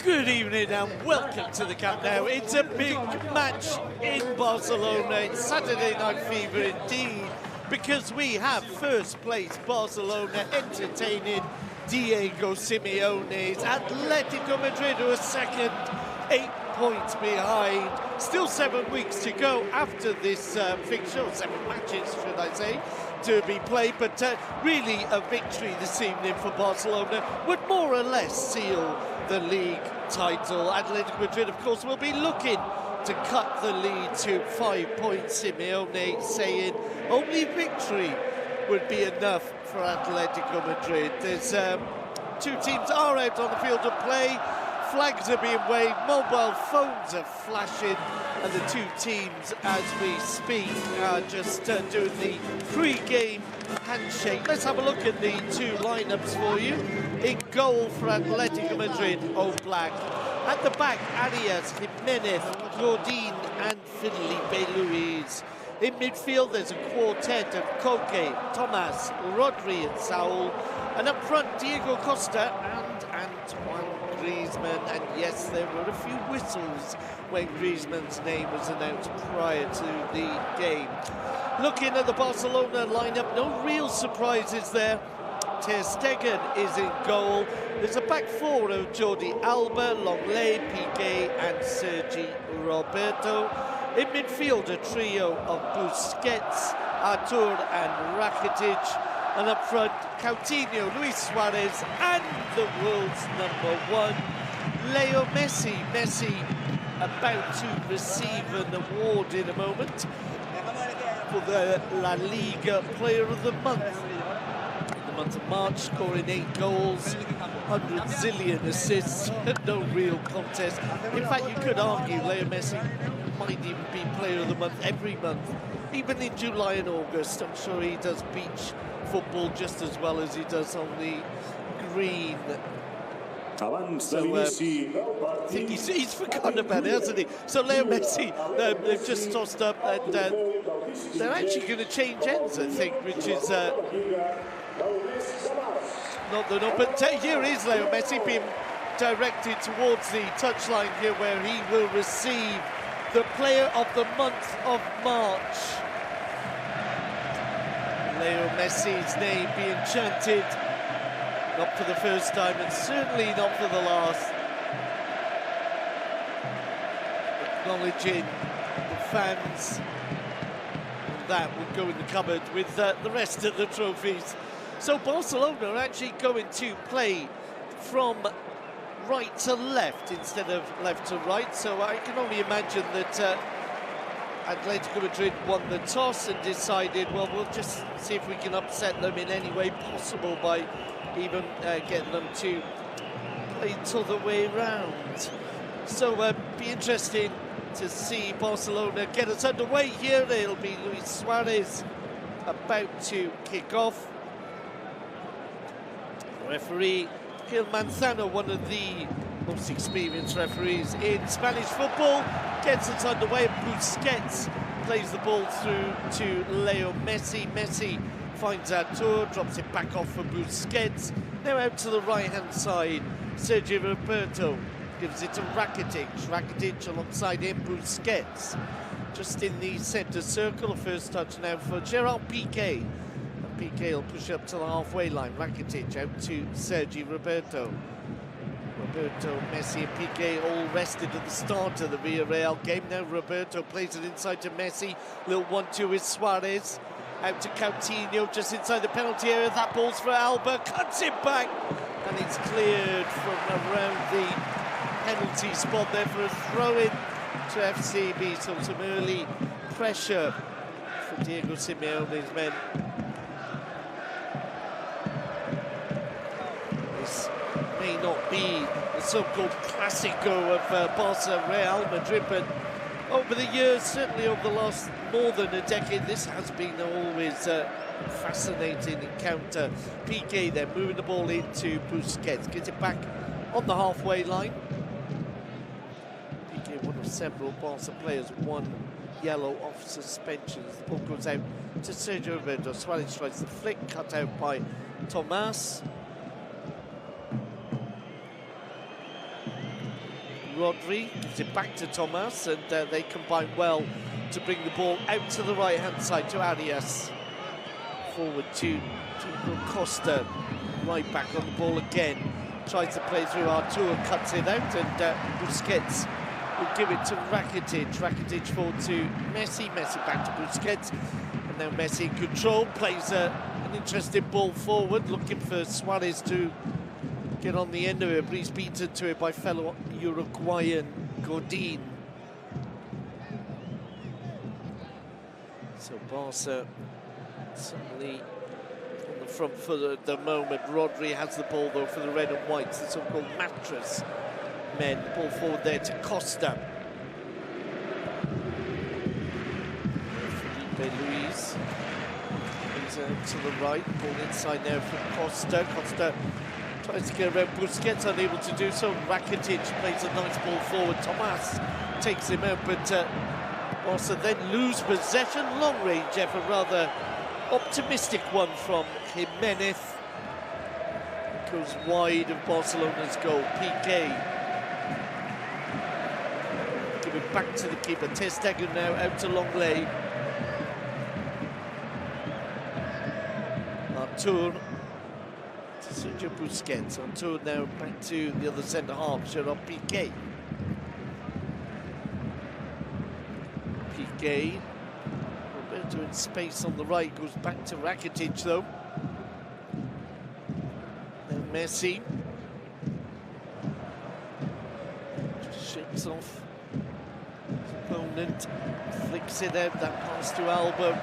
Good evening and welcome to the Camp Nou. It's a big match in Barcelona. It's Saturday Night Fever indeed, because we have first place Barcelona entertaining Diego Simeone's Atletico Madrid, who are second, 8 points behind. Still 7 weeks to go after this fixture, 7 matches should I say, to be played, but really a victory this evening for Barcelona would more or less seal the league title. Atletico Madrid, of course, will be looking to cut the lead to 5 points. Simeone saying only victory would be enough for Atletico Madrid. There's two teams are out on the field of play. Flags are being waved, mobile phones are flashing, and the two teams, as we speak, are just doing the pre-game handshake. Let's have a look at the two lineups for you. In goal for Atletico Madrid, Oblak. At the back, Arias, Jimenez, Godin, and Felipe Luis. In midfield, there's a quartet of Koke, Thomas, Rodri, and Saul. And up front, Diego Costa and Antoine Griezmann. And yes, there were a few whistles when Griezmann's name was announced prior to the game. Looking at the Barcelona lineup, no real surprises there. Ter Stegen is in goal. There's a back four of Jordi Alba, Longley, Piqué, and Sergi Roberto. In midfield, a trio of Busquets, Artur, and Rakitic. And up front, Coutinho, Luis Suarez, and the world's #1, Leo Messi. Messi about to receive an award in a moment for the La Liga Player of the Month. In the month of March, scoring 8 goals, 100 zillion assists, no real contest. In fact, you could argue Leo Messi might even be Player of the Month every month. Even in July and August, I'm sure he does beach football just as well as he does on the green. So I think he's forgotten about it, hasn't he? So Leo Messi, they've just tossed up, and they're actually going to change ends, I think, which is not the norm. But here is Leo Messi being directed towards the touchline here, where he will receive the Player of the Month of March. Leo Messi's name being chanted, not for the first time and certainly not for the last. Acknowledging the fans, that would go in the cupboard with the rest of the trophies. So Barcelona are actually going to play from right to left instead of left to right, so I can only imagine that Atletico Madrid won the toss and decided, well, we'll just see if we can upset them in any way possible by even getting them to play the other way round. So be interesting to see Barcelona get us underway here. It'll be Luis Suarez about to kick off. Referee Gil Manzano, one of the most experienced referees in Spanish football, gets us underway. Busquets plays the ball through to Leo Messi. Messi finds Artur, drops it back off for Busquets. Now out to the right-hand side, Sergi Roberto gives it to Rakitic. Rakitic alongside him, Busquets. Just in the centre circle, a first touch now for Gerard Piqué. Piqué will push up to the halfway line. Rakitic out to Sergi Roberto. Roberto, Messi and Piqué all rested at the start of the Villarreal game. Now Roberto plays it inside to Messi. Little 1-2 with Suarez. Out to Coutinho just inside the penalty area. That ball's for Alba. Cuts it back. And it's cleared from around the penalty spot there for a throw-in to FCB. So some early pressure for Diego Simeone's men. This may not be the so-called Clásico of Barca Real Madrid, but over the years, certainly over the last more than a decade, this has been always a fascinating encounter. Piqué then moving the ball into Busquets, gets it back on the halfway line. Piqué, one of several Barca players, one yellow off suspension. The ball goes out to Sergio Roberto. Suarez tries the flick, cut out by Thomas. Rodri, gives it back to Thomas, and they combine well to bring the ball out to the right-hand side to Arias. Forward to Costa, right back on the ball again. Tries to play through Artur, cuts it out, and Busquets will give it to Rakitic. Rakitic forward to Messi, Messi back to Busquets, and now Messi in control, plays an interesting ball forward, looking for Suarez to get on the end of it, but he's beaten to it by fellow Uruguayan Godin. So Barca suddenly on the front foot at the moment. Rodri has the ball though for the red and whites, the so-called mattress men. Ball forward there to Costa. Felipe Luis. He's to the right, ball inside now from Costa. Costa tries to get around Busquets, unable to do so. Rakitic plays a nice ball forward. Thomas takes him out, but Barca then lose possession. Long range effort, rather optimistic one from Jimenez. Goes wide of Barcelona's goal. Piqué. Give it back to the keeper. Ter Stegen now out to Longley. Artur. Sergio Busquets. Artur now back to the other centre-half. Gerard Piqué. Piqué. Roberto in space on the right. Goes back to Rakitic though. Now Messi. Shakes off his opponent. Flicks it out. That pass to Alba.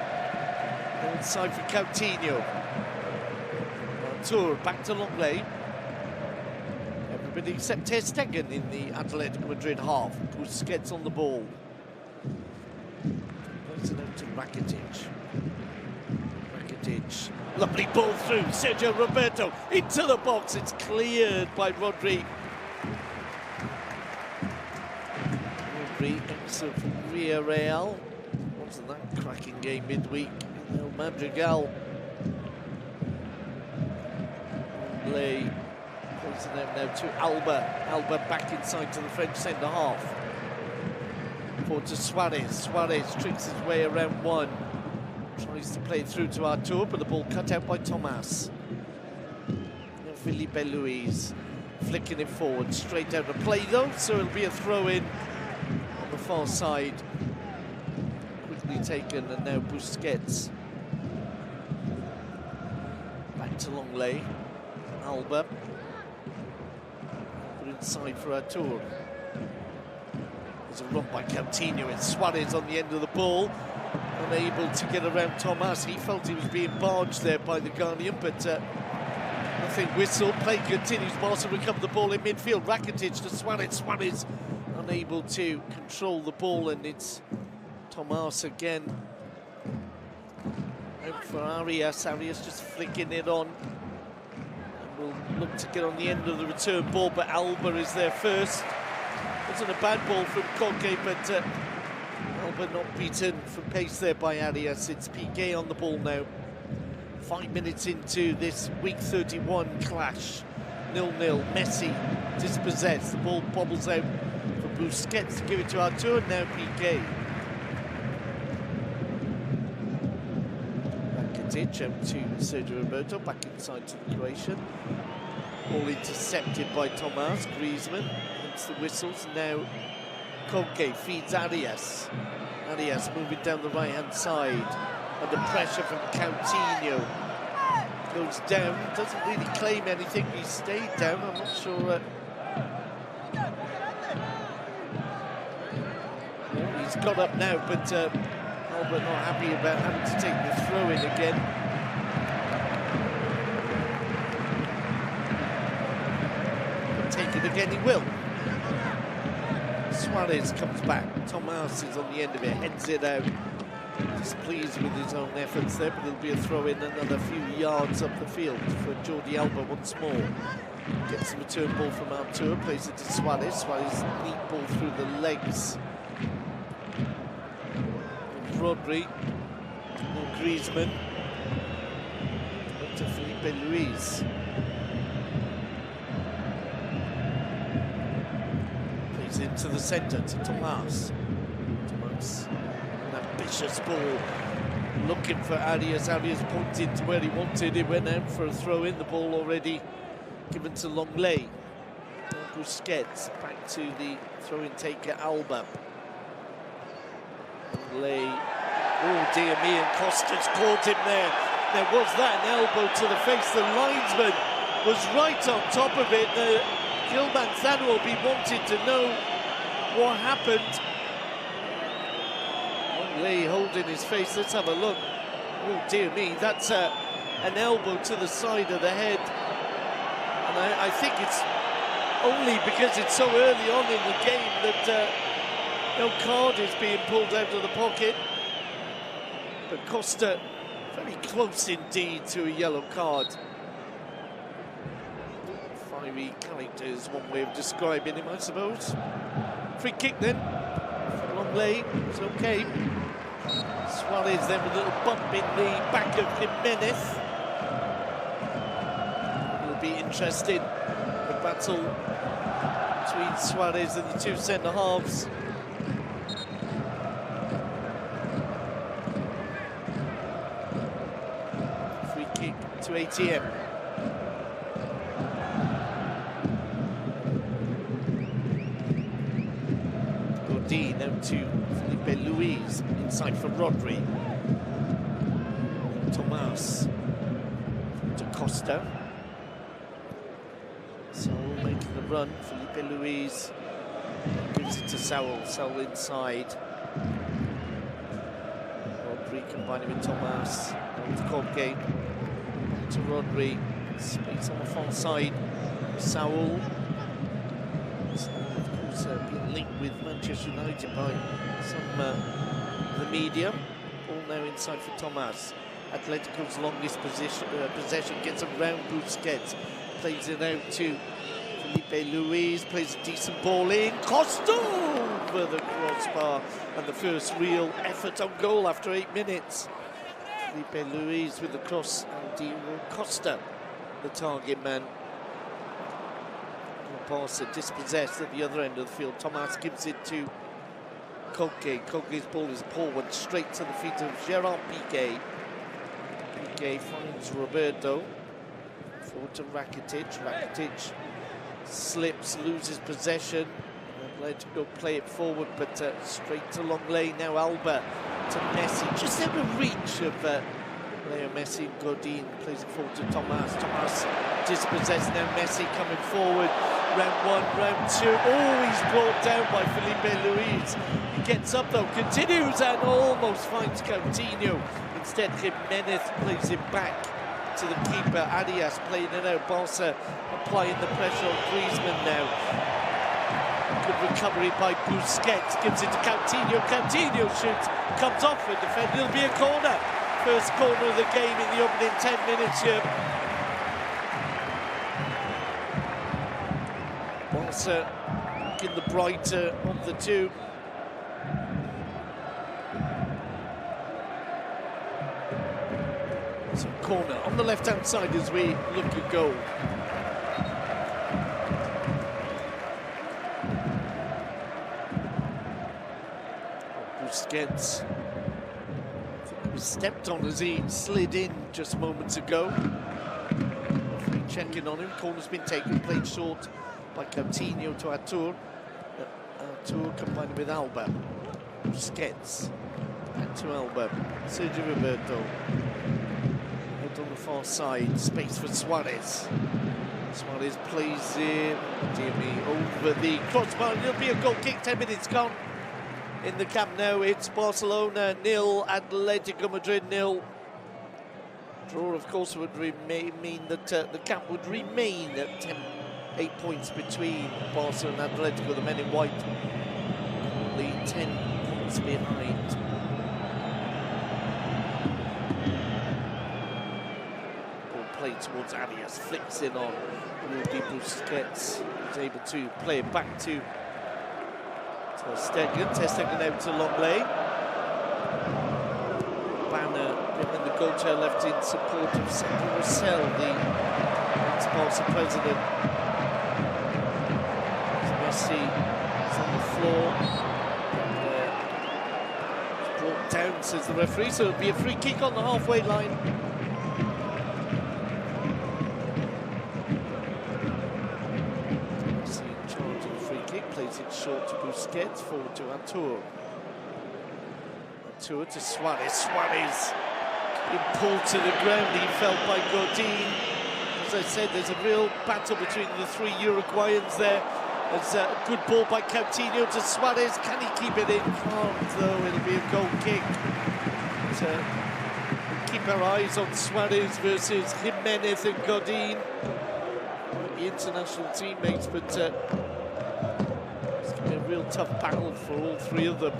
Now inside for Coutinho. Artur back to Longley. Everybody except Ter Stegen in the Atletico Madrid half. Busquets on the ball. Plays it out to Rakitic. Rakitic. Lovely ball through. Sergio Roberto into the box. It's cleared by Rodri. Rodri, ex of Villarreal. Wasn't that cracking game midweek in El Madrigal? Plays it out now to Alba. Alba back inside to the French centre-half. Forward to Suarez. Suarez tricks his way around one. Tries to play through to Artur, but the ball cut out by Thomas. Now Felipe Luis flicking it forward. Straight out of play though, so it'll be a throw-in on the far side. Quickly taken, and now Busquets. Back to Longley. Alba. Put inside for Artur. There's a run by Coutinho. It's Suarez on the end of the ball. Unable to get around Thomas. He felt he was being barged there by the Guardian, but nothing whistle. Play continues. Barca recover the ball in midfield. Rakitic to Suarez. Suarez unable to control the ball, and it's Thomas again. Out for Arias. Arias just flicking it on. Will look to get on the end of the return ball, but Alba is there first. Wasn't a bad ball from Koke, but Alba not beaten for pace there by Arias. It's Piqué on the ball now. 5 minutes into this week 31 clash. 0-0. Messi dispossessed. The ball bobbles out for Busquets to give it to Artur, and now Piqué. Rakitic out to Sergio Roberto, back inside to the Croatian. Ball intercepted by Thomas. Griezmann hits the whistles. Now Koke feeds Arias. Arias moving down the right-hand side. Under pressure from Coutinho. Goes down, doesn't really claim anything. He stayed down, I'm not sure. He's got up now, but Albert not happy about having to take the throw in again. Take it again, he will. Suarez comes back. Thomas is on the end of it, heads it out. Displeased with his own efforts there, but there'll be a throw in another few yards up the field for Jordi Alba once more. Gets the return ball from Artur, plays it to Suarez. Suarez neat ball through the legs. Rodri, Griezmann, up to Felipe Luis. Plays into to the centre to Tomas. Tomas, an ambitious ball, looking for Arias. Arias pointed to where he wanted. He went out for a throw in. The ball already given to Longley. Busquets back to the throw-in taker Alba. Longley. Oh dear me, and Costa's caught him there. Now was that an elbow to the face? The linesman was right on top of it. Gilmanzano will be wanting to know what happened. Longley holding his face. Let's have a look. Oh dear me, that's an elbow to the side of the head. And I think it's only because it's so early on in the game that no card is being pulled out of the pocket. But Costa very close indeed to a yellow card. Fiery character is one way of describing him, I suppose. Free kick then. Longley, it's okay. Suarez then with a little bump in the back of Jimenez. It'll be interesting, the battle between Suarez and the two centre-halves. Free kick to ATM. Godin out to Felipe Luis, inside for Rodri. Tomas to Costa. So making the run, Felipe Luis gives it to Saul. Saul inside. Rodri combining with Tomas. To Colgate. To Rodri. Space on the far side. Saul. Of course, being linked with Manchester United by some of the media. All now inside for Tomas. Atletico's longest possession gets around Busquets. Plays it out to Felipe Luis. Plays a decent ball in. Costa over the crossbar. And the first real effort on goal after 8 minutes. Felipe Luis with the cross. And Diego Costa, the target man. Barca dispossessed at the other end of the field. Tomas gives it to Koke. Koke's ball is a poor one, straight to the feet of Gerard Piqué. Piqué finds Roberto. Forward to Rakitic. Rakitic slips, loses possession. Atletico play it forward, but straight to Longley. Now Alba to Messi. Just out of reach of Leo Messi. And Godin plays it forward to Tomas. Tomas dispossessed. Now Messi coming forward. Round one, round two. Oh, he's brought down by Felipe Luis. He gets up though, continues and almost finds Coutinho. Instead, Jimenez plays it back to the keeper. Arias playing it out. Barca applying the pressure on Griezmann now. Good recovery by Busquets. Gives it to Coutinho. Coutinho shoots. Comes off with defender. It'll be a corner. First corner of the game in the opening 10 minutes here. Barca in the brighter of the two. So corner on the left-hand side as we look at goal. Busquets was stepped on as he slid in just moments ago. Checking on him. Corner's been taken, played short by Coutinho to Artur. Artur combined with Alba. Busquets back to Alba. Sergio Roberto. Out on the far side. Space for Suarez. Suarez plays in, dear me, over the crossbar. It'll be a goal kick. 10 minutes gone in the Camp Nou. It's Barcelona 0, Atletico Madrid 0. Draw, of course, would mean that the Camp would remain at 8 points between Barca and Atletico, the men in white, only 10 points behind. Ball played towards Arias, flicks in on Rudy Busquets, who's able to play it back to Ter Stegen. Ter Stegen out to Longley. Banner behind the goalkeeper left in support of Sandro Rosell, the ex-Barca president. Messi is on the says the referee, so it'll be a free kick on the halfway line. Messi in charge of the free kick, plays it short to Busquets, forward to Artur. Artur to Suarez. Suarez been pulled to the ground, he fell by Godin. As I said, there's a real battle between the three Uruguayans there. It's a good ball by Coutinho to Suarez. Can he keep it in? Can't, though. It'll be a goal kick. Keep our eyes on Suarez versus Jimenez and Godin. The international teammates, but it's going to be a real tough battle for all three of them.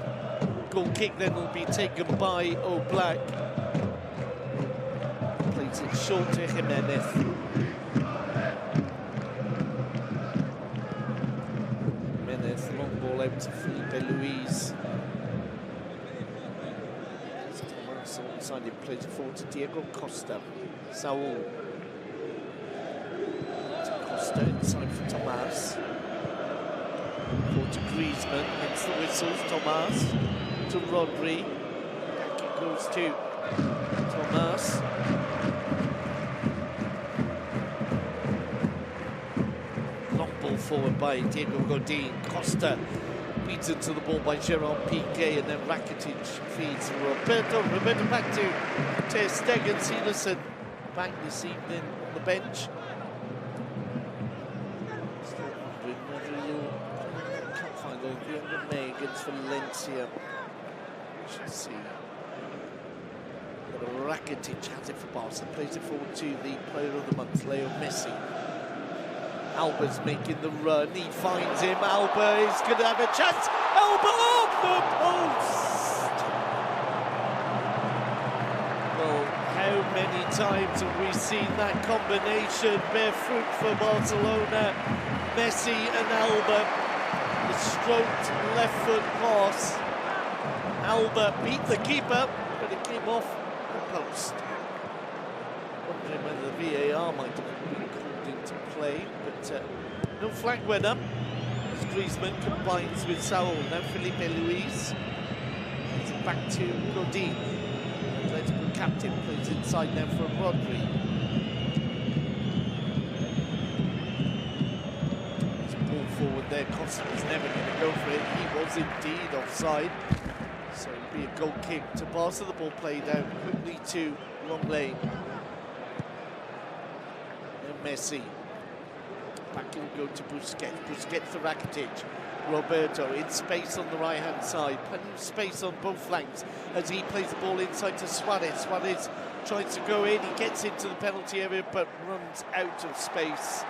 Goal kick then will be taken by Oblak. Plays it short to Jimenez. Long ball out to Felipe Luis. Tomas alongside him, plays it forward to Diego Costa. Saul. To Costa inside for Tomas. Forward to Griezmann, hence the whistles. Tomas to Rodri. Back it goes to Tomas. Forward by Diego Godin. Costa beats into the ball by Gerard Piqué, and then Rakitic feeds Roberto. Roberto back to Ter Stegen. Silerson back this evening on the bench. Still wondering whether he'll can't find the end of May against Valencia. We should see. But Rakitic has it for Barca. Plays it forward to the player of the month, Leo Messi. Alba's making the run, he finds him, Alba is going to have a chance, Alba off the post! Well, how many times have we seen that combination bear fruit for Barcelona? Messi and Alba, the stroked left foot pass. Alba beat the keeper, but it came off the post. Wondering whether the VAR might have been called into play, but no flag went up as Griezmann combines with Saul. Now Felipe Luis plays it back to Godin. Atletico captain plays inside now for Rodri. There's a ball forward there. Costa was never going to go for it. He was indeed offside. So it'll be a goal kick to Barca. The ball played out quickly to long lane. Messi. Back he'll go to Busquets. Busquets to Rakitic. Roberto in space on the right-hand side. Plenty of space on both flanks as he plays the ball inside to Suarez. Suarez tries to go in. He gets into the penalty area but runs out of space.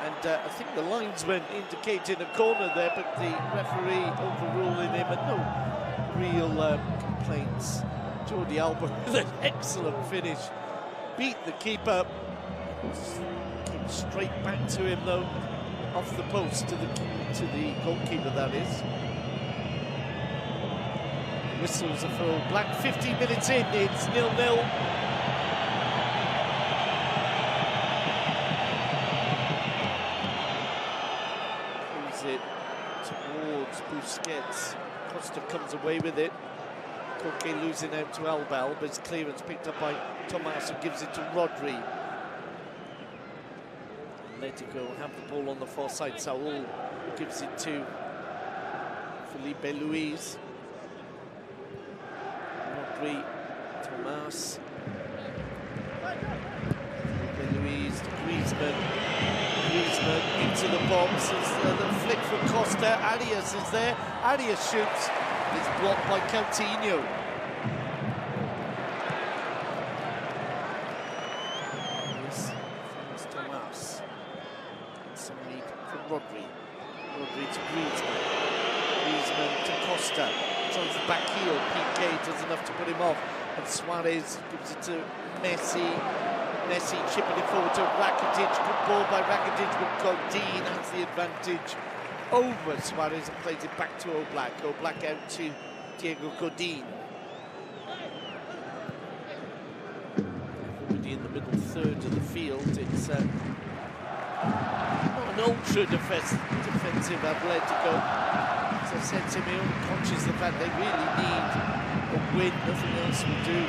And I think the linesman indicating a corner there, but the referee overruling him, and no real complaints. Jordi Alba with an excellent finish. Beat the keeper. Came straight back to him though, off the post to the goalkeeper, that is. Whistles are for Black. 15 minutes in, it's 0-0. Plays it towards Busquets. Costa comes away with it. Koke losing out to Alba. Alba's clearance picked up by Tomas, who gives it to Rodri. Atletico have the ball on the far side. Saul gives it to Felipe Luis. Rodri, Tomas. Felipe Luis to Griezmann. Griezmann into the box. The flick from Costa. Arias is there. Arias shoots. It's blocked by Coutinho. Tomas. Some lead from Rodri. Rodri to Griezmann. Griezmann to Costa. Tries the back heel. Piqué does enough to put him off. And Suarez gives it to Messi. Messi chipping it forward to Rakitic. Good ball by Rakitic, but Godin has the advantage over Suarez and plays it back to Oblak. Oblak out to Diego Godin. Already in the middle third of the field. It's not an ultra defensive Atletico. It's As I said, Simeone conscious of the fact they really need a win, nothing else will do.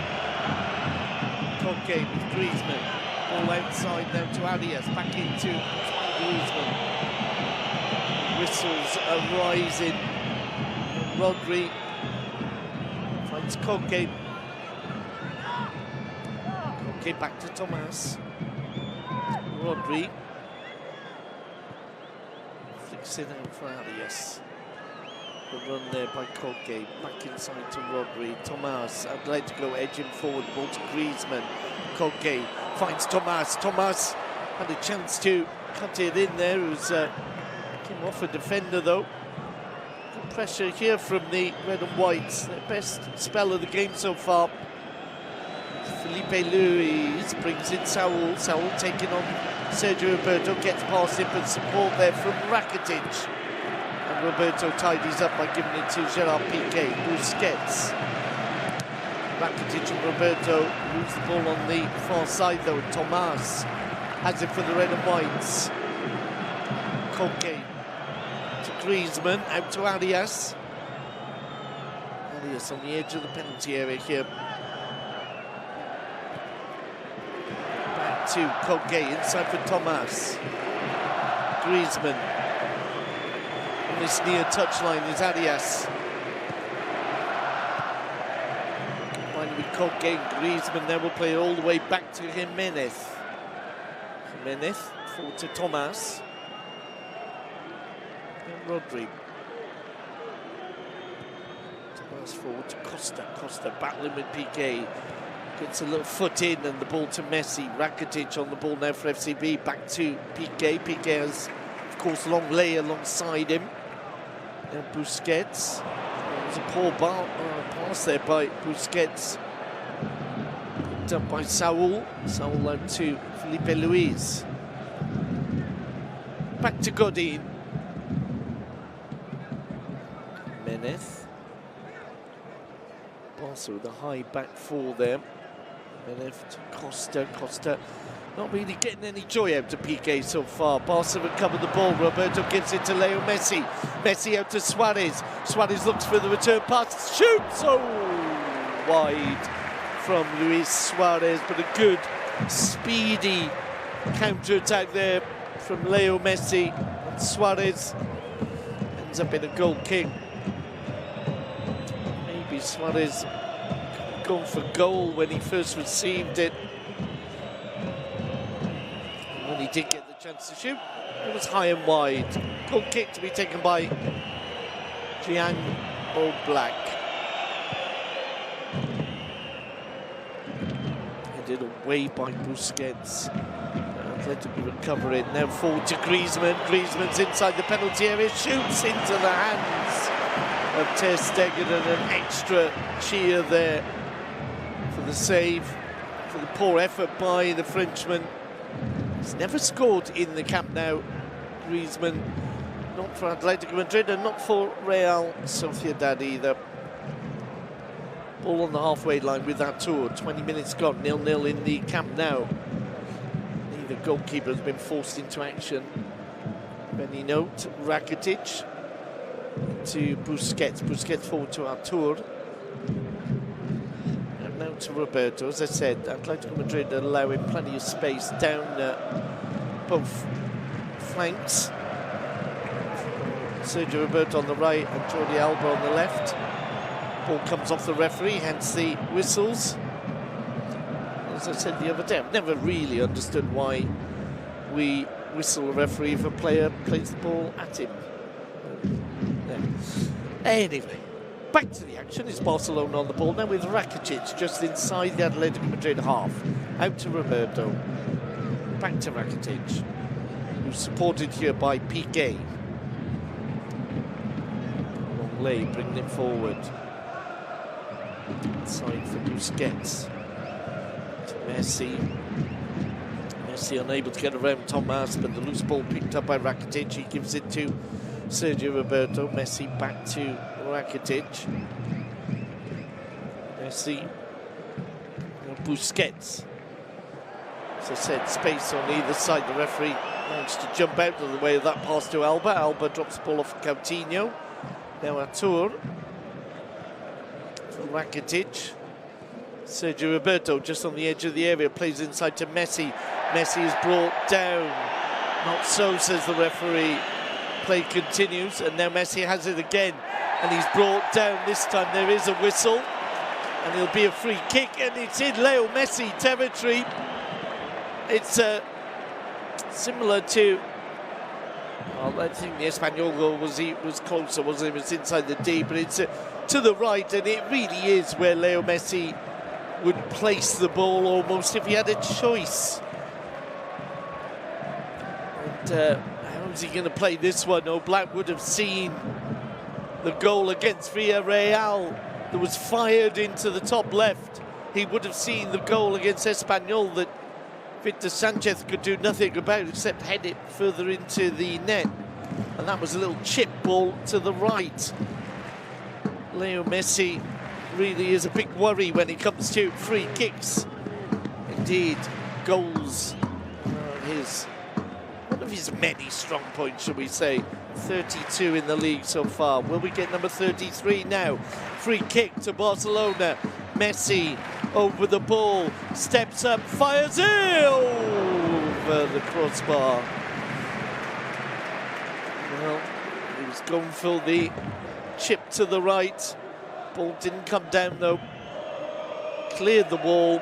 Koke with Griezmann, ball outside now to Arias, back into Griezmann. Whistles are rising. Rodri finds Koke. Koke back to Tomas. Rodri flicks it out for Arias. The run there by Koke, back inside to Rodri. Tomas, Atletico edging forward, ball to Griezmann. Koke finds Tomas. Tomas had a chance to cut it in there. It was came off a defender though. Good pressure here from the red and whites. Their best spell of the game so far. Felipe Luis brings in Saul. Saul taking on Sergio Roberto, gets past him, but support there from Rakitic. And Roberto tidies up by giving it to Gerard Piqué. Busquets. Rakitic and Roberto lose the ball on the far side though. Tomas has it for the red and whites. Koke to Griezmann, out to Arias. Arias on the edge of the penalty area here. Back to Koke, inside for Tomas. Griezmann. On this near touchline is Arias. Combined with Koke and Griezmann, then will play all the way back to Jimenez. Jimenez forward to Tomas. And Rodri. Tomas forward to Costa. Costa battling with Piqué. Gets a little foot in and the ball to Messi. Rakitic on the ball now for FCB. Back to Piqué. Piqué has, of course, long lay alongside him. And Busquets. There's a poor pass there by Busquets. Picked up by Saul. Saul out to Felipe Luis. Back to Godin. Menez. Barca with a high back four there. Menez to Costa. Costa not really getting any joy out of Piqué so far. Barca recovered the ball. Roberto gives it to Leo Messi. Messi out to Suarez. Suarez looks for the return pass. Shoots! Oh, wide from Luis Suarez, but a good, speedy counter-attack there from Leo Messi. And Suarez ends up in a goal kick. Maybe Suarez gone for goal when he first received it. And when he did get the chance to shoot, it was high and wide. Goal kick to be taken by Gian Oblak. Headed away by Busquets. Atletico recover it. Now forward to Griezmann. Griezmann's inside the penalty area. Shoots into the hands of Ter Stegen, and an extra cheer there for the save, for the poor effort by the Frenchman. He's never scored in the Camp Nou. Griezmann, not for Atletico Madrid and not for Real Sociedad either. Ball on the halfway line with that tour. 20 minutes gone, 0-0 in the Camp Nou. Neither goalkeeper has been forced into action. Benny Note, Rakitic to Busquets. Busquets forward to Artur. And now to Roberto. As I said, Atletico Madrid are allowing plenty of space down both flanks. Sergio Roberto on the right and Jordi Alba on the left. Ball comes off the referee, hence the whistles. As I said the other day, I've never really understood why we whistle a referee if a player plays the ball at him. Anyway, back to the action. It's Barcelona on the ball now with Rakitic just inside the Atletico Madrid half. Out to Roberto. Back to Rakitic, who's supported here by Piqué. Long lay, bringing it forward. Inside for Busquets. To Messi. Messi unable to get around Tomas, but the loose ball picked up by Rakitic. He gives it to Sergio Roberto. Messi back to Rakitic. Messi. Busquets. As I said, space on either side. The referee managed to jump out of the way of that pass to Alba. Alba drops the ball off Coutinho. Now Artur. For Rakitic. Sergio Roberto just on the edge of the area, plays inside to Messi. Messi is brought down. Not so, says the referee. Play continues, and now Messi has it again. And he's brought down. This time there is a whistle. And it'll be a free kick, and it's in Leo Messi territory. It's similar to... Well, I think the Espanyol goal was closer, wasn't it? It was inside the D, but it's to the right, and it really is where Leo Messi would place the ball almost if he had a choice. And how's he going to play this one? Oh, Black would have seen the goal against Villarreal that was fired into the top left. He would have seen the goal against Espanyol that Victor Sanchez could do nothing about except head it further into the net. And that was a little chip ball to the right. Leo Messi really is a big worry when it comes to free kicks. Indeed, goals one of his many strong points, shall we say. 32 in the league so far. Will we get number 33 now? Free kick to Barcelona. Messi over the ball, steps up, fires it over the crossbar. Well, he was going for the chip to the right. Ball didn't come down though. Cleared the wall.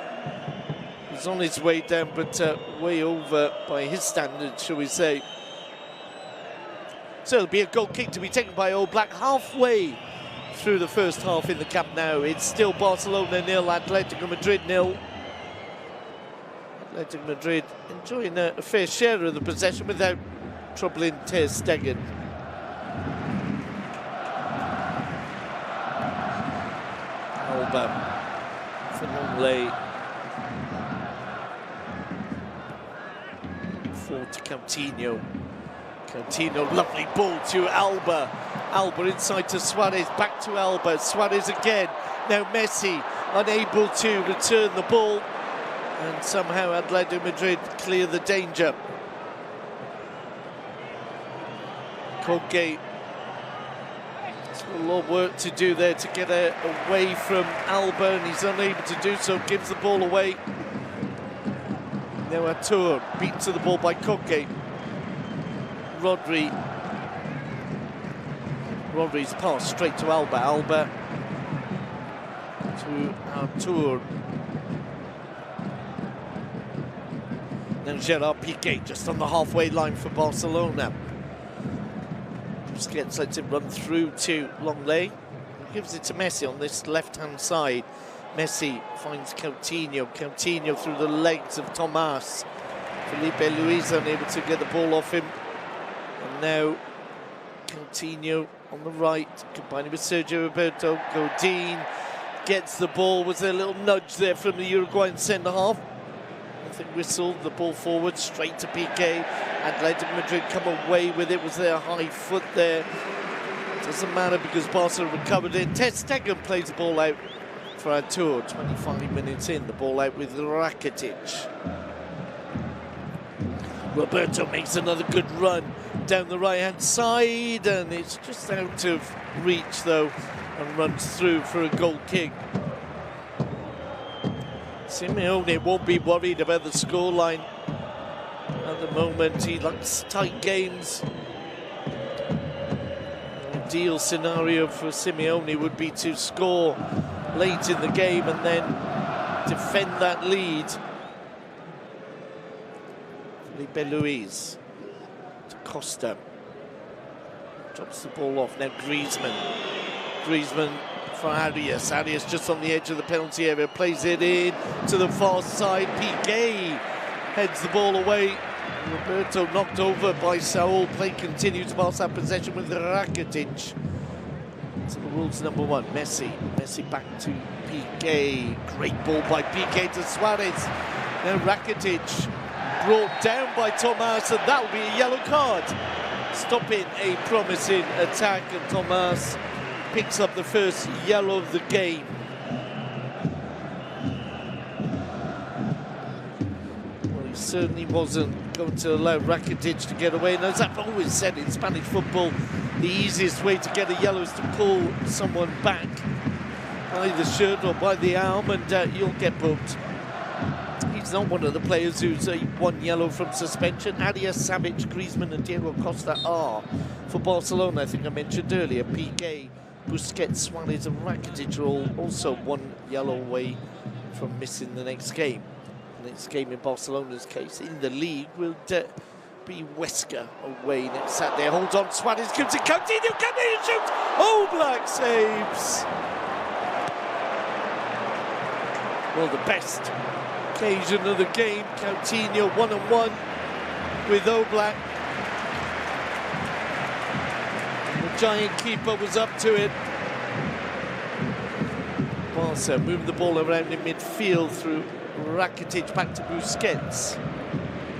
He's on his way down, but way over by his standards, shall we say. So it'll be a goal kick to be taken by All Black halfway through the first half in the Camp Nou. It's still Barcelona 0, Atletico Madrid 0. Atletico Madrid enjoying a fair share of the possession without troubling Ter Stegen. Alba for Longley. Forward to Coutinho. Coutinho, lovely ball to Alba. Alba inside to Suarez, back to Alba. Suarez again. Now Messi unable to return the ball. And somehow Atletico Madrid clear the danger. Koke. He's got a lot of work to do there to get away from Alba, and he's unable to do so, gives the ball away. Now Artur, beaten to the ball by Koke. Rodri's pass straight to Alba. Alba to Artur. Now Gerard Piqué just on the halfway line for Barcelona. Busquets lets it run through to Longley. He gives it to Messi on this left-hand side. Messi finds Coutinho. Coutinho through the legs of Tomas. Felipe Luis unable to get the ball off him. And now Coutinho on the right, combining with Sergio Roberto. Godin gets the ball. Was there a little nudge there from the Uruguayan centre-half? Nothing whistled. The ball forward, straight to Piqué. Atletico Madrid come away with it. Was there a high foot there? Doesn't matter because Barcelona recovered it. Ter Stegen plays the ball out for Artur. 25 minutes in, the ball out with Rakitic. Roberto makes another good run down the right-hand side, and it's just out of reach, though, and runs through for a goal kick. Simeone won't be worried about the scoreline at the moment. He likes tight games. An ideal scenario for Simeone would be to score late in the game and then defend that lead. Felipe Luis to Costa. Drops the ball off. Now Griezmann. Griezmann for Arias. Arias just on the edge of the penalty area. Plays it in to the far side. Piqué heads the ball away. Roberto knocked over by Saul. Play continues. Barca possession with Rakitic. So the rules number one. Messi. Messi back to Piqué. Great ball by Piqué to Suarez. Now Rakitic. Brought down by Tomas, and that will be a yellow card. Stopping a promising attack, and Tomas picks up the first yellow of the game. Well, he's certainly wasn't going to allow Rakitic to get away. And as I've always said in Spanish football, the easiest way to get a yellow is to pull someone back by the shirt or by the arm, and you'll get booked. He's not one of the players who's one yellow from suspension. Arias, Savic, Griezmann and Diego Costa are for Barcelona. I think I mentioned earlier, Piqué, Busquets, Suarez and Rakitic are all also one yellow away from missing the next game. The next game in Barcelona's case in the league will be Huesca away next Saturday. Holds on, Suarez comes in, Coutinho, come in and shoots! Oh, Black saves! Well, the best occasion of the game, Coutinho one-on-one with Oblak. The giant keeper was up to it. Barca moving the ball around in midfield through Rakitic back to Busquets.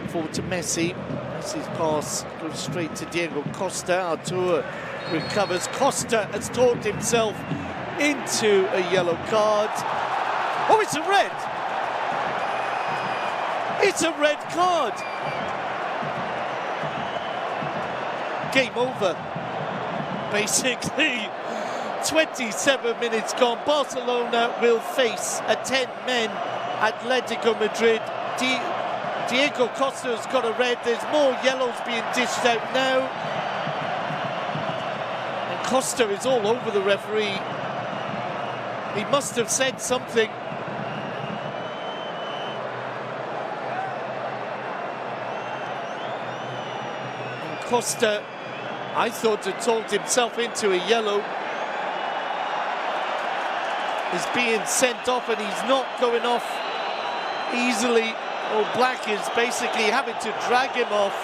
Forward to Messi. Messi's pass goes straight to Diego Costa. Artur recovers. Costa has talked himself into a yellow card. Oh, it's a red! It's a red card! Game over. Basically, 27 minutes gone. Barcelona will face a 10-men Atletico Madrid. Diego Costa's got a red. There's more yellows being dished out now. And Costa is all over the referee. He must have said something. And Costa, I thought, had talked himself into a yellow. Is being sent off, and he's not going off easily. Oh, Black is basically having to drag him off.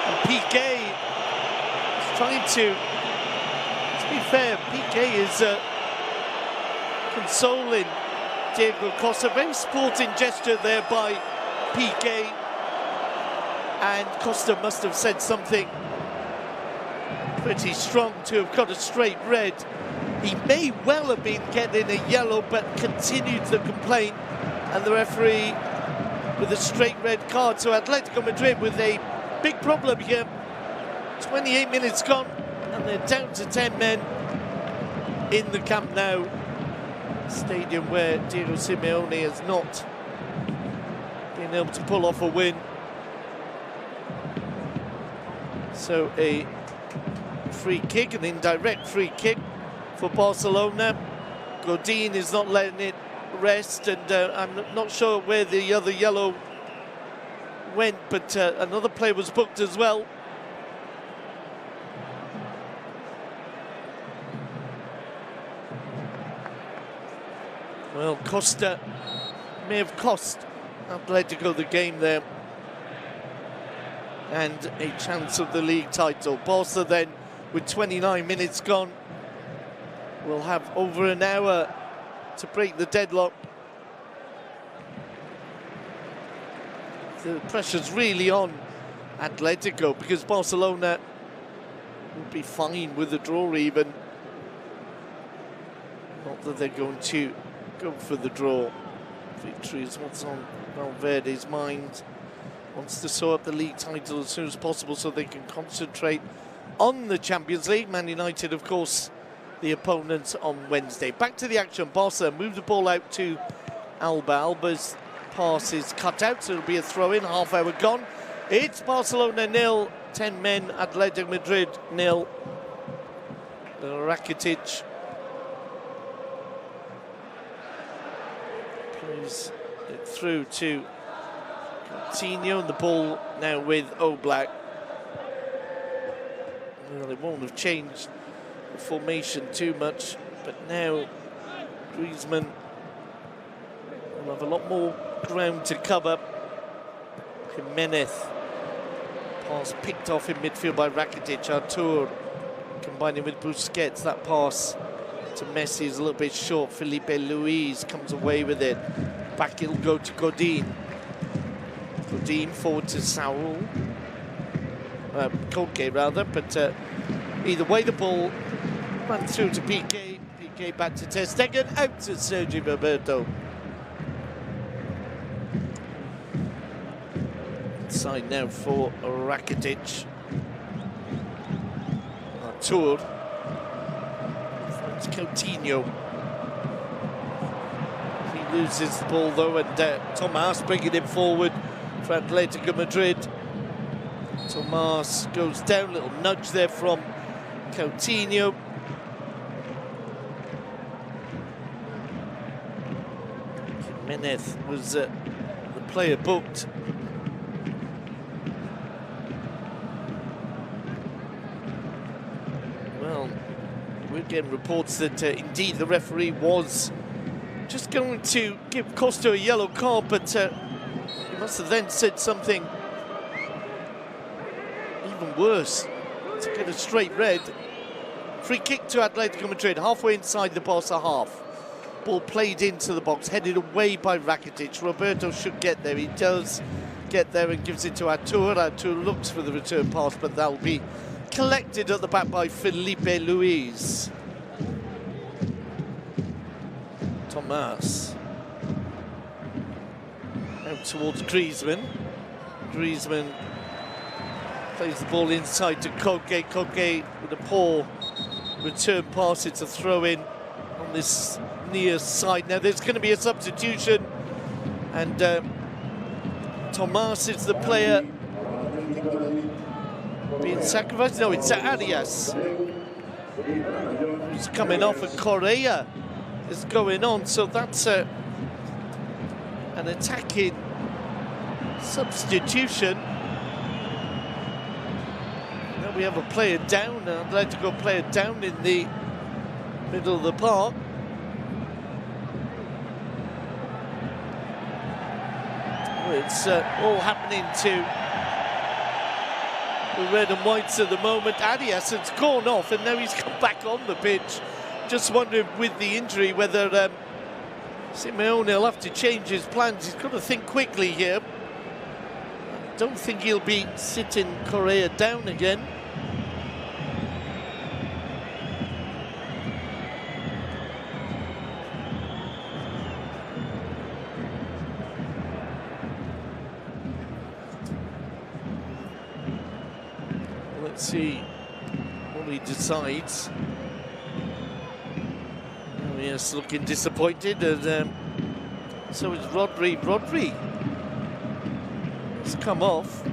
And Piqué is trying to be fair, Piqué is consoling Diego Costa. Very sporting gesture there by Piqué. And Costa must have said something pretty strong to have got a straight red. He may well have been getting a yellow, but continued to complain, and the referee with a straight red card. So Atletico Madrid with a big problem here. 28 minutes gone, and they're down to 10 men in the Camp Nou, stadium where Diego Simeone has not been able to pull off a win. So a free kick, an indirect free kick for Barcelona. Godin is not letting it rest, and I'm not sure where the other yellow went, but another player was booked as well. Well, Costa may have cost Atletico the game there, and a chance of the league title. Barca then, with 29 minutes gone, will have over an hour to break the deadlock. The pressure's really on Atletico, because Barcelona will be fine with a draw even. Not that they're going to go for the draw. Victory is what's on Valverde's mind. Wants to sew up the league title as soon as possible so they can concentrate on the Champions League. Man United, of course, the opponents on Wednesday. Back to the action. Barca move the ball out to Alba. Alba's pass is cut out, so it'll be a throw-in. Half hour gone. It's Barcelona 0, 10 men, Atletico Madrid 0. Rakitic plays it through to Coutinho, and the ball now with Oblak. Well, it won't have changed the formation too much, but now Griezmann will have a lot more ground to cover. Jimenez, pass picked off in midfield by Rakitic. Artur combining with Busquets. That pass to Messi is a little bit short. Felipe Luis comes away with it. Back it'll go to Godin. Godin forward to Saul. Koke rather, but either way the ball ran through to Piqué. Piqué back to Ter Stegen, out to Sergio Roberto. inside now for Rakitic. Artur. It's Coutinho. He loses the ball though, and Tomas bringing him forward for Atletico Madrid. Tomas goes down, little nudge there from Coutinho. Jimenez was the player booked. Well, we're getting reports that indeed the referee was just going to give Costa a yellow card, but he must have then said something even worse to get a straight red. Free kick to Atletico Madrid, halfway inside the Barca half. Ball played into the box, headed away by Rakitic. Roberto should get there. He does get there and gives it to Artur. Artur looks for the return pass, but that'll be collected at the back by Felipe Luis. Tomas. Out towards Griezmann. Griezmann plays the ball inside to Koke. Koke with a poor return pass. It's a throw-in on this near side. Now there's going to be a substitution, and Tomas is the player being sacrificed. No, it's Arias who's coming off, and Correa is going on. So that's an attacking substitution. Now we have a player down, an Atletico player down in the middle of the park. It's all happening to the red and whites at the moment. Arias has gone off and now he's come back on the pitch. Just wondering with the injury whether Simeone will have to change his plans. He's got to think quickly here. I don't think he'll be sitting Correa down again. Let's see what he decides. Oh, yes, looking disappointed, and so is Rodri. Rodri has come off.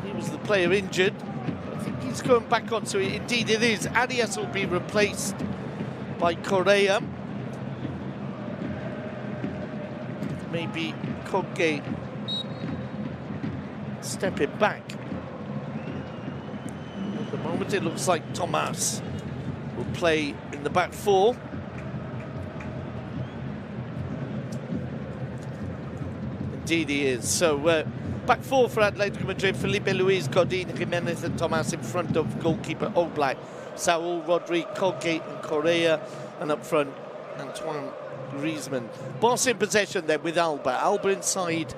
He was the player injured. I think he's going back on, so indeed it is. Arias will be replaced by Correa. Maybe Koke stepping back. At the moment it looks like Tomas will play in the back four. Indeed he is. So back four for Atletico Madrid: Felipe Luis, Godin, Jimenez and Tomas in front of goalkeeper Oblak, Saul, Rodri, Koke and Correa, and up front Antoine Griezmann. Barca in possession then with Alba. Alba inside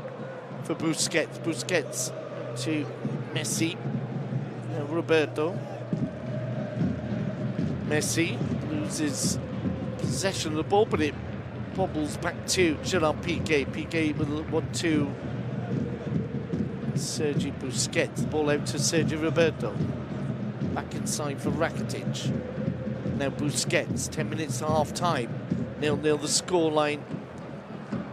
for Busquets. Busquets to Messi. Roberto. Messi loses possession of the ball, but it bobbles back to Gerard Piqué. Piqué with 1-2. Sergi Busquets. Ball out to Sergio Roberto. Back inside for Rakitic. Now Busquets. 10 minutes to half time. 0-0 the scoreline.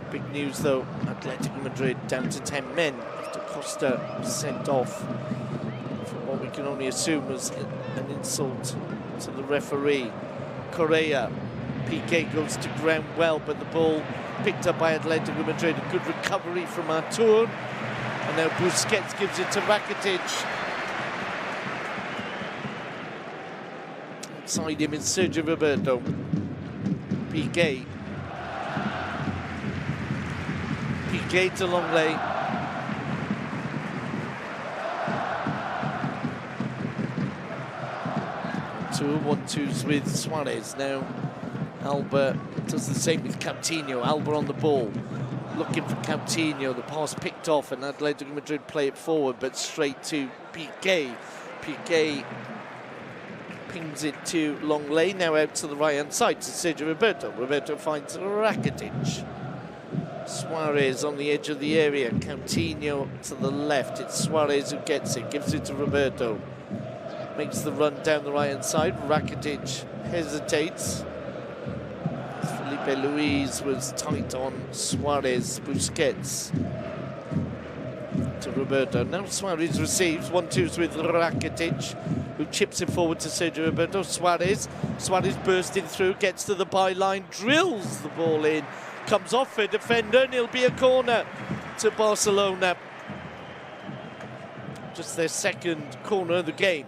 Big news though. Atletico Madrid down to 10 men after Costa was sent off. What we can only assume was an insult to the referee. Correa. Piqué goes to ground well, but the ball picked up by Atletico Madrid. A good recovery from Artur. And now Busquets gives it to Rakitic. Inside him is Sergio Roberto. Piqué. Piqué to Longley. 1-2s with Suarez. Now Alba does the same with Coutinho. Alba on the ball, looking for Coutinho. The pass picked off and Atletico Madrid play it forward, but straight to Piqué. Piqué pings it to Longley, now out to the right-hand side to Sergio Roberto. Roberto finds Rakitic. Suarez on the edge of the area. Coutinho to the left. It's Suarez who gets it. Gives it to Roberto. Makes the run down the right-hand side. Rakitic hesitates. Felipe Luis was tight on Suarez. Busquets to Roberto. Now Suarez receives. 1-2s with Rakitic, who chips it forward to Sergio Roberto. Suarez bursting through, gets to the byline, drills the ball in, comes off a defender, and it'll be a corner to Barcelona. Just their second corner of the game.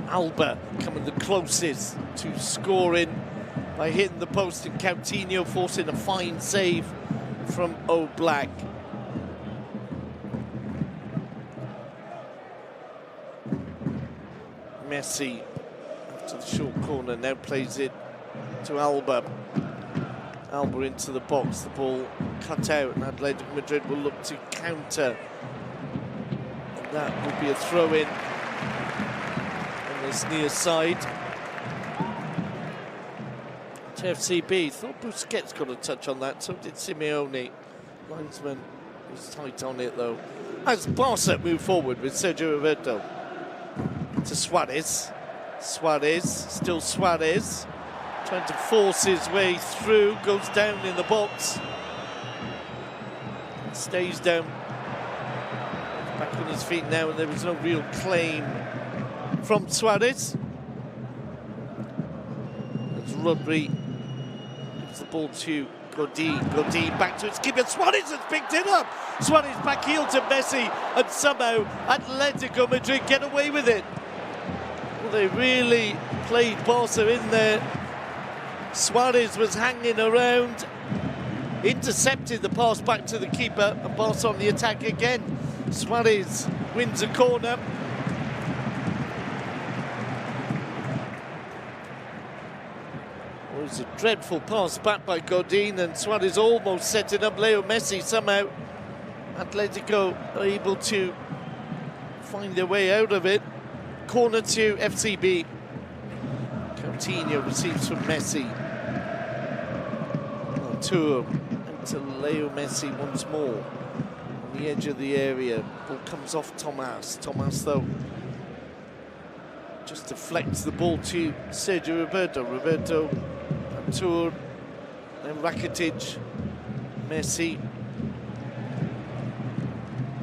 Alba coming the closest to scoring by hitting the post, and Coutinho forcing a fine save from Oblak. Messi after the short corner now plays it to Alba. Alba into the box, the ball cut out, and Atletico Madrid will look to counter. And that will be a throw-in on this near side. To FCB, thought Busquets got a touch on that, so did Simeone. Linesman was tight on it though. As Barca move forward with Sergio Roberto. To Suarez. Still Suarez. Trying to force his way through, goes down in the box. Stays down. Back on his feet now, and there was no real claim from Suarez. As Rodri gives the ball to Godin. Godin back to its keeper. Suarez has picked it up. Suarez back heel to Messi, and somehow Atletico Madrid get away with it. Well, they really played Barca in there. Suarez was hanging around, intercepted the pass back to the keeper, and Barca on the attack again. Suarez wins a corner. It was a dreadful pass back by Godin, and Suarez almost setting up Leo Messi. Somehow Atletico are able to find their way out of it. Corner to FCB. Coutinho receives from Messi. Tour into Leo Messi once more on the edge of the area. Ball comes off Thomas. Thomas though just deflects the ball to Sergio Roberto. Roberto, Tour, then Rakitic. Messi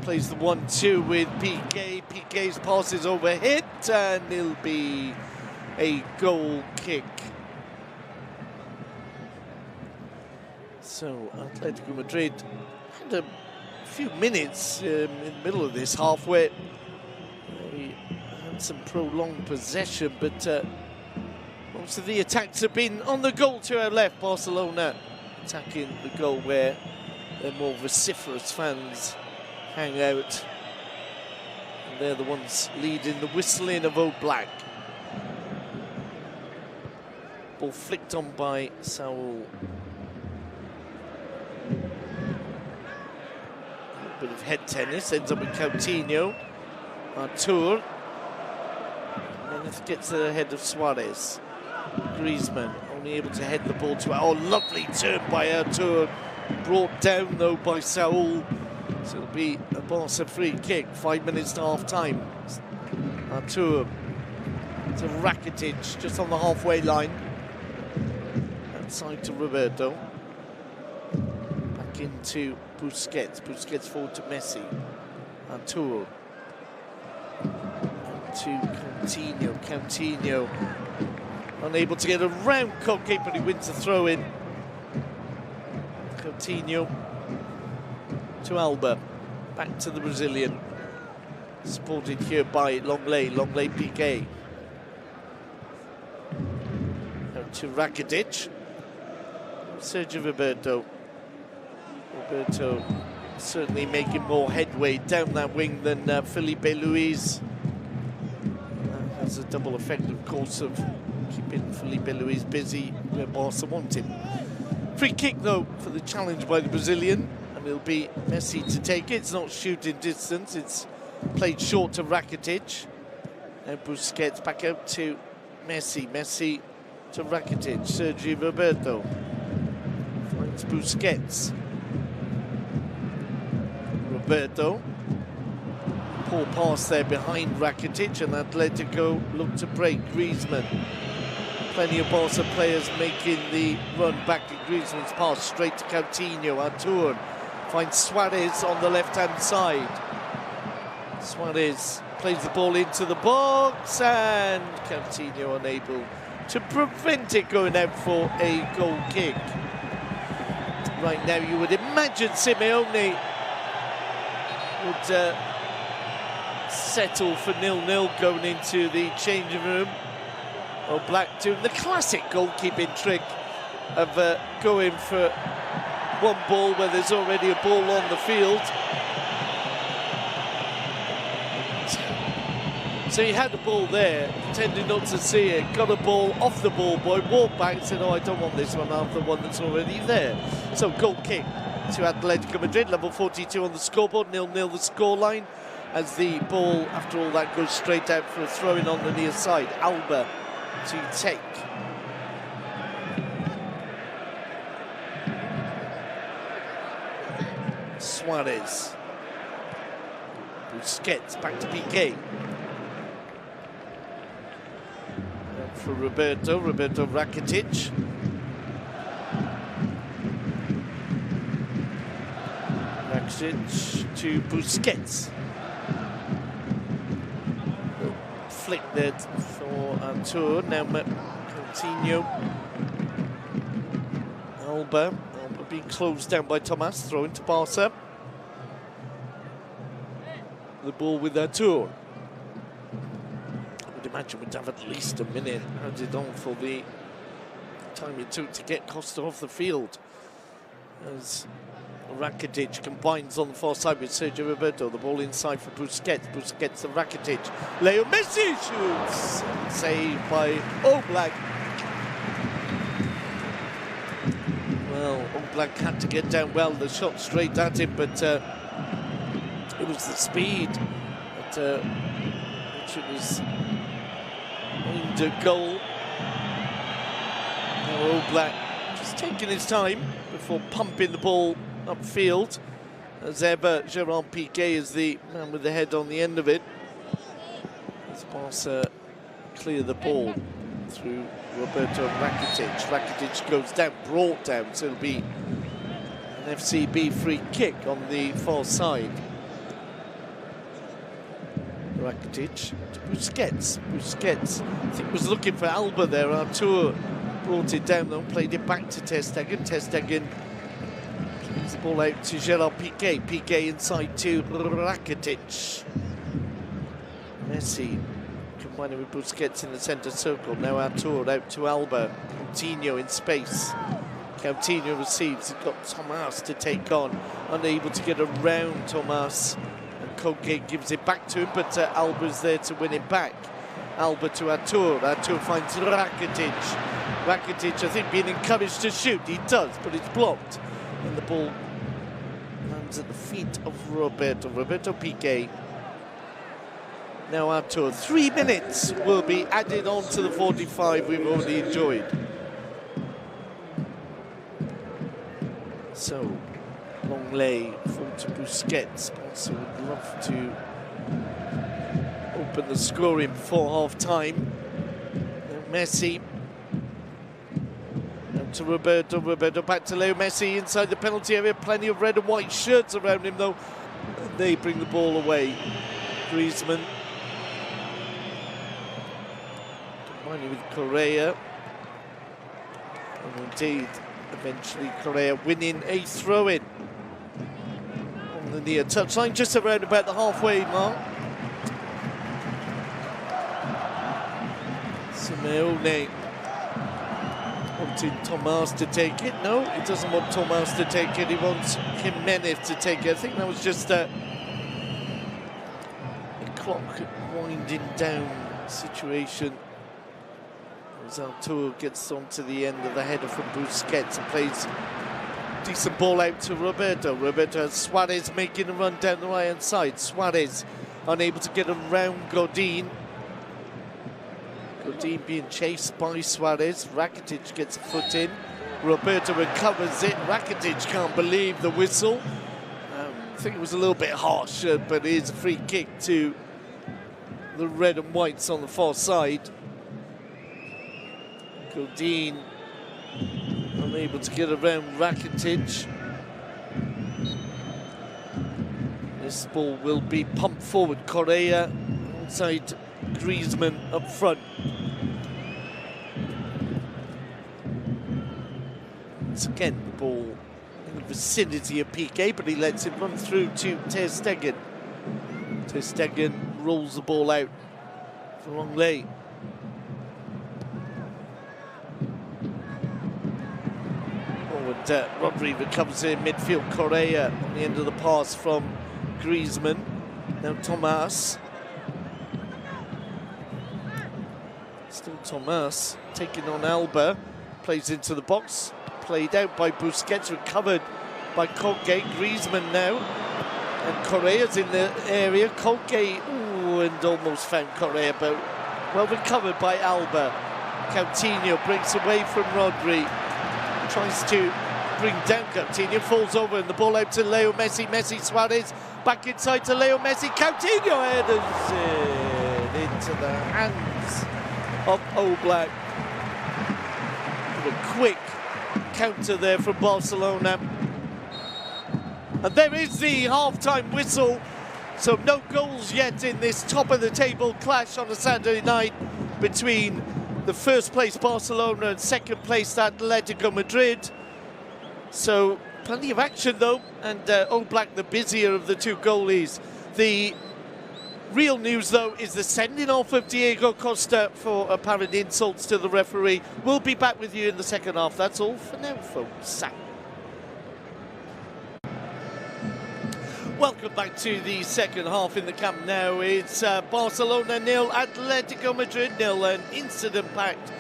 plays the 1-2 with Piqué. Piqué's pass is overhit, and it'll be a goal kick. So Atletico Madrid had a few minutes in the middle of this half where they had some prolonged possession, but most of the attacks have been on the goal to our left. Barcelona attacking the goal where their more vociferous fans hang out. And they're the ones leading the whistling of Oblak. Ball flicked on by Saul. A bit of head tennis, ends up with Coutinho. Artur. And it gets to the head of Suarez. Griezmann only able to head the ball to... Oh, lovely turn by Artur. Brought down, though, by Saul. So it'll be a Barca free kick. 5 minutes to half-time. Artur to Rakitic, just on the halfway line. Outside to Roberto. Back into Busquets. Busquets forward to Messi. Artur. To Coutinho. Coutinho unable to get around Koke, but he wins the throw-in. Coutinho to Alba. Back to the Brazilian. Supported here by Longley. Longley Piqué. To Rakitic. Sergio Roberto. Roberto certainly making more headway down that wing than Felipe Luis. Has a double effect, of course, of keeping Felipe Luis busy where Barca want him. Free kick, though, for the challenge by the Brazilian, and it'll be Messi to take it. It's not shooting distance, it's played short to Rakitic. Now Busquets back out to Messi. Messi to Rakitic. Sergi Roberto finds Busquets. Roberto. Poor pass there behind Rakitic, and Atletico look to break. Griezmann. Plenty of Barca players making the run back at Griezmann's pass straight to Coutinho. Artur finds Suarez on the left-hand side. Suarez plays the ball into the box, and Coutinho unable to prevent it going out for a goal kick. Right now, you would imagine Simeone would settle for 0-0 going into the changing room. Black doing the classic goalkeeping trick of going for one ball where there's already a ball on the field. So he had the ball there, pretending not to see it, got a ball off the ball boy, walked back and said, oh, I don't want this one, I have the one that's already there. So goal kick to Atletico Madrid, level 42 on the scoreboard, 0-0 the scoreline, as the ball, after all that, goes straight out for a throw-in on the near side. Alba to take. Suarez. Busquets, back to Piqué. For Roberto Rakitic. Rakitic to Busquets. Flick there for Artur. Now Coutinho. Alba being closed down by Thomas. Throw into Barca. The ball with Artur. I would imagine we'd have at least a minute added on for the time it took to get Costa off the field. As Rakitic combines on the far side with Sergio Roberto. The ball inside for Busquets. Busquets to Rakitic. Leo Messi shoots. Saved by Oblak. Well, Oblak had to get down well. The shot straight at him, but it was the speed that which it was aimed at goal. Now Oblak just taking his time before pumping the ball upfield. As ever, Gerard Piqué is the man with the head on the end of it. As Barca clear the ball through Roberto and Rakitic. Rakitic goes down, brought down, so it'll be an FCB free kick on the far side. Rakitic to Busquets. Busquets, I think, was looking for Alba there. Artur brought it down, though, played it back to Ter Stegen. Ter Stegen plays the ball out to Gerard Piqué. Piqué inside to Rakitic. Messi combining with Busquets in the centre circle. Now Artur out to Alba. Coutinho in space. Coutinho receives. He's got Thomas to take on. Unable to get around Thomas. Koke gives it back to him, but Alba's there to win it back. Alba to Artur. Artur finds Rakitic. Rakitic, I think, being encouraged to shoot. He does, but it's blocked. And the ball lands at the feet of Roberto Piqué. Now Artur. 3 minutes will be added on to the 45 we've already enjoyed. So, long lay for to Busquets. Also would love to open the scoring before half-time. Messi. And to Roberto. Roberto back to Leo Messi inside the penalty area. Plenty of red and white shirts around him, though. And they bring the ball away. Griezmann. Combining with Correa. And indeed, eventually Correa winning a throw-in on the near touchline, just around about the halfway mark. Simeone wanting Thomas to take it. No, he doesn't want Thomas to take it. He wants Jimenez to take it. I think that was just a clock winding down situation. As Artur gets onto the end of the header from Busquets and plays decent ball out to Roberto. Roberto has Suarez making a run down the right-hand side. Suarez unable to get around Godin. Godin being chased by Suarez. Rakitic gets a foot in. Roberto recovers it. Rakitic can't believe the whistle. I think it was a little bit harsh, but it is a free kick to the red and whites on the far side. Godin unable to get around Rakitic. This ball will be pumped forward. Correa alongside Griezmann up front. Once again, the ball in the vicinity of Piqué, but he lets it run through to Ter Stegen. Ter Stegen rolls the ball out for Longley. Rodri recovers in midfield. Correa on the end of the pass from Griezmann. Now Thomas. Still Thomas taking on Alba. Plays into the box. Played out by Busquets. Recovered by Colgate. Griezmann now. And Correa's in the area. Colgate, and almost found Correa, but well recovered by Alba. Coutinho breaks away from Rodri. Tries to bring down Coutinho, falls over, and the ball out to Leo Messi. Messi, Suarez, back inside to Leo Messi. Coutinho headers it into the hands of Oblak. A quick counter there from Barcelona. And there is the half-time whistle. So no goals yet in this top-of-the-table clash on a Saturday night between the first place Barcelona and second place Atletico Madrid. So plenty of action though, and Oblak the busier of the two goalies. The real news though is the sending off of Diego Costa for apparent insults to the referee. We'll be back with you in the second half. That's all for now, folks. Welcome back to the second half in the Camp Nou. It's Barcelona 0, Atletico Madrid 0, an incident-packed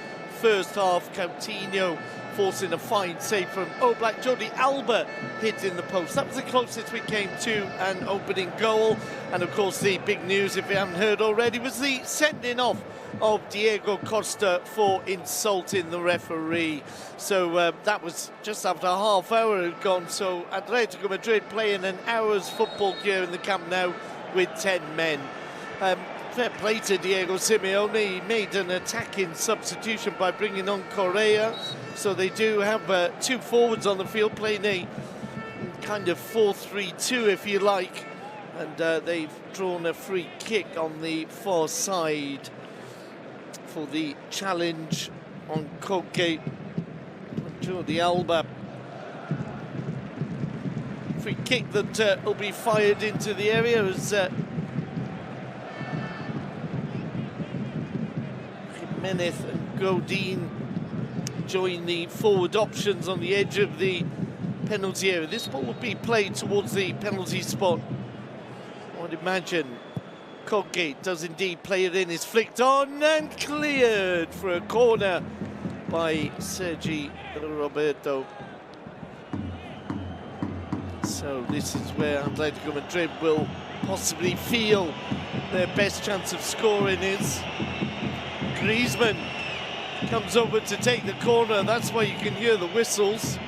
first half. Coutinho forcing a fine save from Oblak. Jordi Alba hit in the post. That was the closest we came to an opening goal. And of course the big news, if you haven't heard already, was the sending off of Diego Costa for insulting the referee. So that was just after a half hour had gone. So Atletico Madrid playing an hour's football here in the Camp Nou with 10 men. Fair play to Diego Simeone. He made an attacking substitution by bringing on Correa. So they do have two forwards on the field playing a kind of 4-3-2 if you like. And they've drawn a free kick on the far side for the challenge on Colgate. Jordi Alba. Free kick that will be fired into the area as Jimenez and Godin join the forward options on the edge of the penalty area. This ball will be played towards the penalty spot. I would imagine Colgate does indeed play it in. It's flicked on and cleared for a corner by Sergi Roberto. So this is where Atletico Madrid will possibly feel their best chance of scoring is. Griezmann comes over to take the corner. That's why you can hear the whistles.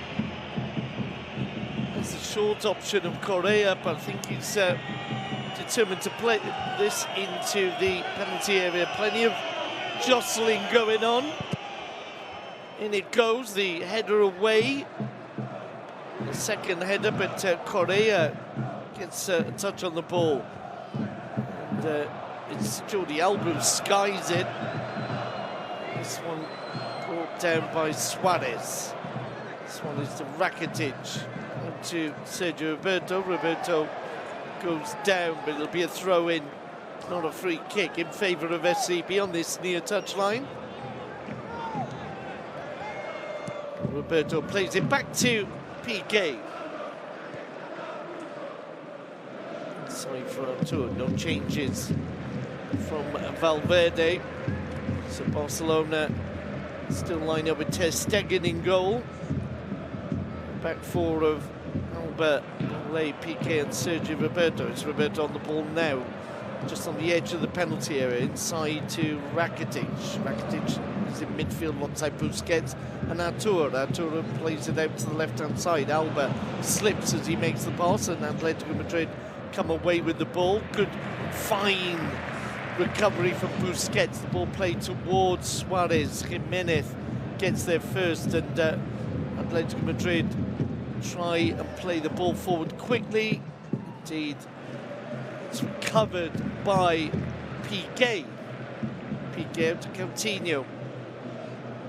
That's the short option of Correa, but I think he's determined to play this into the penalty area. Plenty of jostling going on. In it goes, the header away. The second header, but Correa gets a touch on the ball. And it's Jordi Alba who skies it. This one brought down by Suarez. This one is to Rakitic. And to Sergio Roberto. Roberto goes down, but it'll be a throw-in, not a free kick, in favour of SCB on this near touchline. Roberto plays it back to Piqué. Inside for Artur, no changes from Valverde. So Barcelona still line up with Ter Stegen in goal. Back four of Alba, Piqué and Sergio Roberto. It's Roberto on the ball now. just on the edge of the penalty area, inside to Rakitic. Rakitic is in midfield alongside Busquets and Artur. Artur plays it out to the left-hand side. Alba slips as he makes the pass, and Atletico Madrid come away with the ball. Good, fine recovery from Busquets. The ball played towards Suarez. Jimenez gets there first, and Atletico Madrid try and play the ball forward quickly. Indeed, it's recovered by Piqué. Piqué out to Coutinho.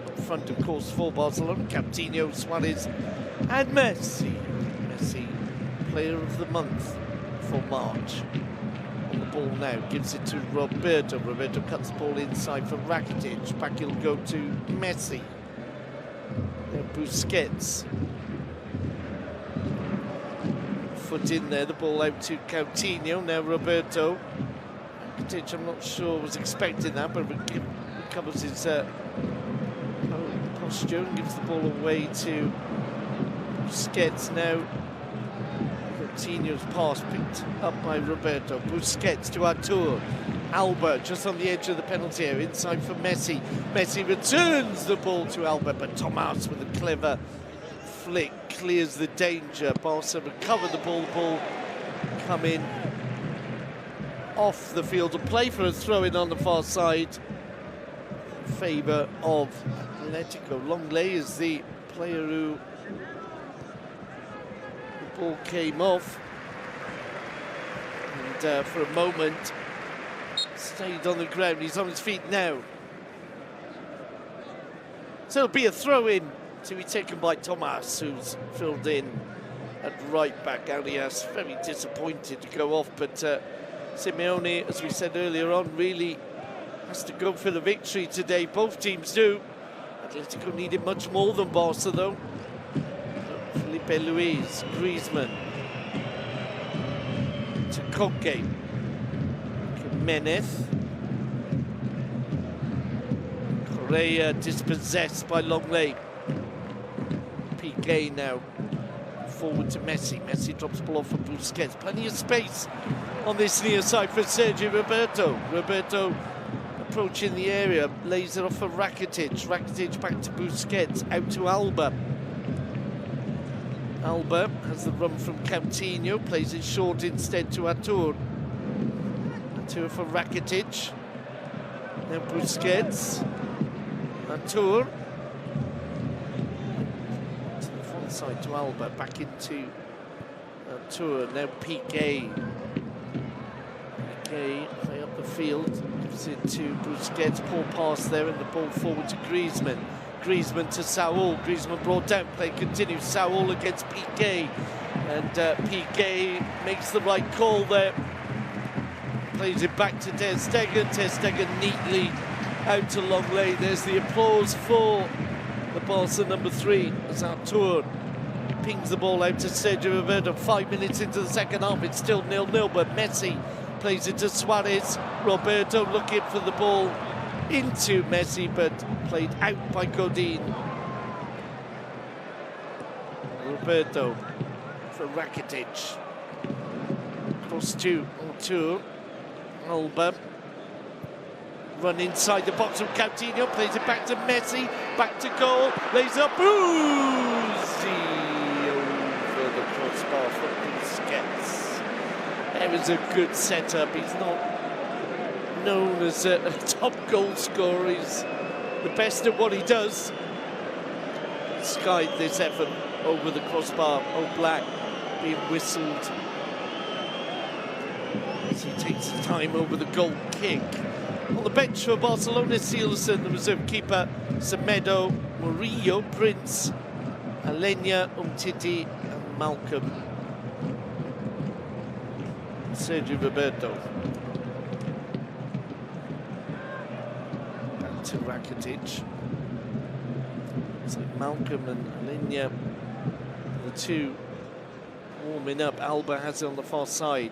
Up front, of course, for Barcelona. Coutinho, Suarez, and Messi. Messi, player of the month for March. On the ball now, gives it to Roberto. Roberto cuts the ball inside for Rakitic. Back he'll go to Messi. Now Busquets. Foot in there, the ball out to Coutinho. Now Roberto. Rakitic, I'm not sure was expecting that, but recovers his posture and gives the ball away to Busquets. Now Coutinho's pass picked up by Roberto. Busquets to Artur. Alba just on the edge of the penalty area, inside for Messi. Messi returns the ball to Alba, but Tomas with a clever flick clears the danger. Barca recover the ball coming off the field of play for a throw-in on the far side in favour of Atletico. Longley is the player who the ball came off, and for a moment stayed on the ground. He's on his feet now. So it'll be a throw-in to be taken by Tomas, who's filled in at right back. Arias very disappointed to go off, but Simeone, as we said earlier on, really has to go for the victory today. Both teams do. Atletico needed much more than Barca, though. Felipe Luis, Griezmann to Koke. Jimenez. Correa dispossessed by Longley. Piqué now forward to Messi. Messi drops the ball off for Busquets. Plenty of space on this near side for Sergio Roberto. Roberto approaching the area, lays it off for Rakitic. Rakitic back to Busquets, out to Alba. Alba has the run from Coutinho, plays it short instead to Artur. Artur for Rakitic. Now Busquets. Artur. Side to Alba, back into Artur. Now Piqué. Piqué play up the field, gives it to Busquets. Poor pass there, and the ball forward to Griezmann. Griezmann to Saul. Griezmann brought down, play continues. Saul against Piqué, and Piqué makes the right call there. Plays it back to Ter Stegen. Ter Stegen neatly out to Longley. There's the applause for the Barca number 3 as Artur pings the ball out to Sergio Roberto. 5 minutes into the second half, it's still 0-0, but Messi plays it to Suarez. Roberto looking for the ball into Messi, but played out by Godin. Roberto for Rakitic. Cross to Artur. Alba. Run inside the box from Coutinho, plays it back to Messi, back to goal, lays up, Uzi over the crossbar for Busquets. It was a good setup. He's not known as a top goal scorer. He's the best at what he does. Skied this effort over the crossbar. Black being whistled as he takes his time over the goal kick. On the bench for Barcelona, Sealson, the reserve keeper, Semedo, Murillo, Prince, Alenya, Umtiti, and Malcolm. Sergio Roberto. Back to Rakitic. So Malcolm and Alenya, the two warming up. Alba has it on the far side.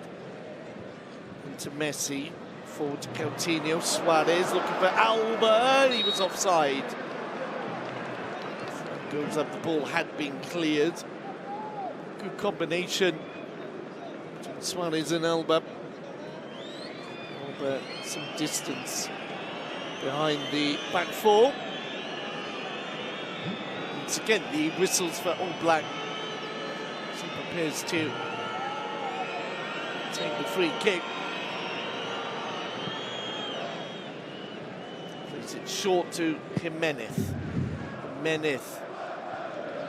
Into Messi. Forward to Coutinho. Suarez looking for Alba. He was offside. Goes up, the ball had been cleared. Good combination between Suarez and Alba. Alba some distance behind the back four. Once again, the whistles for All Black. He prepares to take the free kick. Plays it short to Jimenez. Jimenez.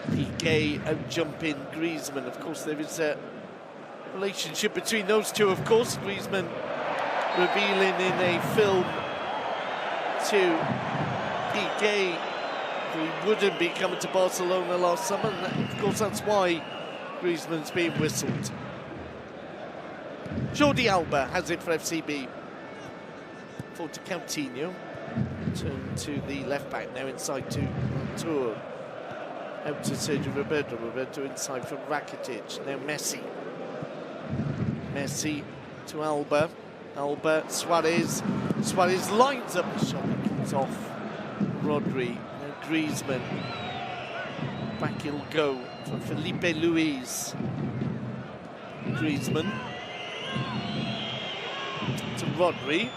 Piqué out jumping Griezmann. Of course, there is a relationship between those two, of course. Griezmann revealing in a film to Piqué who he wouldn't be coming to Barcelona last summer, and of course that's why Griezmann's being whistled. Jordi Alba has it for FCB. Forward to Coutinho. Turn to the left back now, inside to Tour. Out to Sergio Roberto. Roberto inside for Rakitic. Now Messi. Messi to Alba. Alba, Suarez. Suarez lines up the shot that comes off Rodri. Now Griezmann. Back he'll go for Felipe Luis. Griezmann. To Rodri.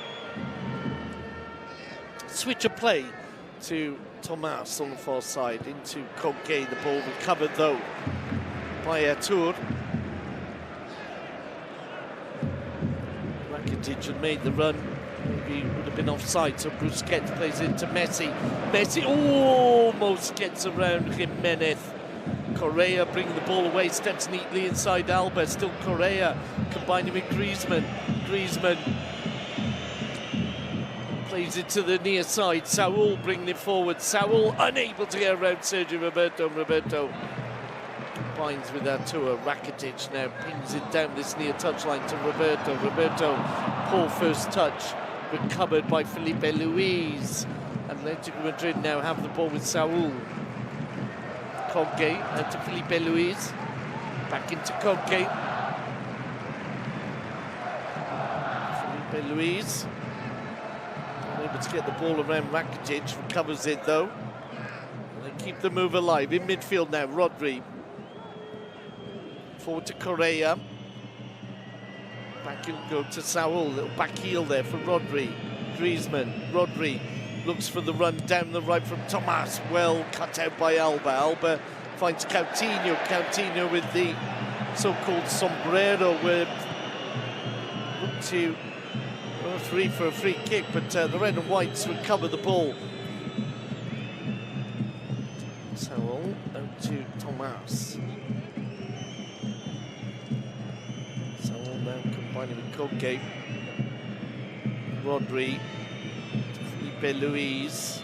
Switch of play to Thomas on the far side, into Koke. The ball recovered though by Artur. Rakitic had made the run, maybe would have been offside, so Busquets plays into Messi. Messi almost gets around Jimenez. Correa bringing the ball away, steps neatly inside Alba, still Correa combining with Griezmann. Griezmann plays it to the near side. Saul bringing it forward. Saul unable to get around Sergio Roberto. Roberto combines with Artur. Rakitic now pings it down this near touchline to Roberto. Roberto, poor first touch, recovered by Felipe Luis. Atletico Madrid now have the ball with Saul. Koke out to Felipe Luis. Back into Koke. Felipe Luis. Able to get the ball around Rakitic, recovers it though. And they keep the move alive. In midfield now, Rodri. Forward to Correa. Back he'll go to Saul, little back heel there for Rodri. Griezmann, Rodri looks for the run down the right from Thomas. Well cut out by Alba. Alba finds Coutinho. Coutinho with the so-called sombrero, where look to free for a free kick, but the red and whites recover the ball. Saul out to Thomas. Saul now combining with Koke. Rodri to Felipe Luis.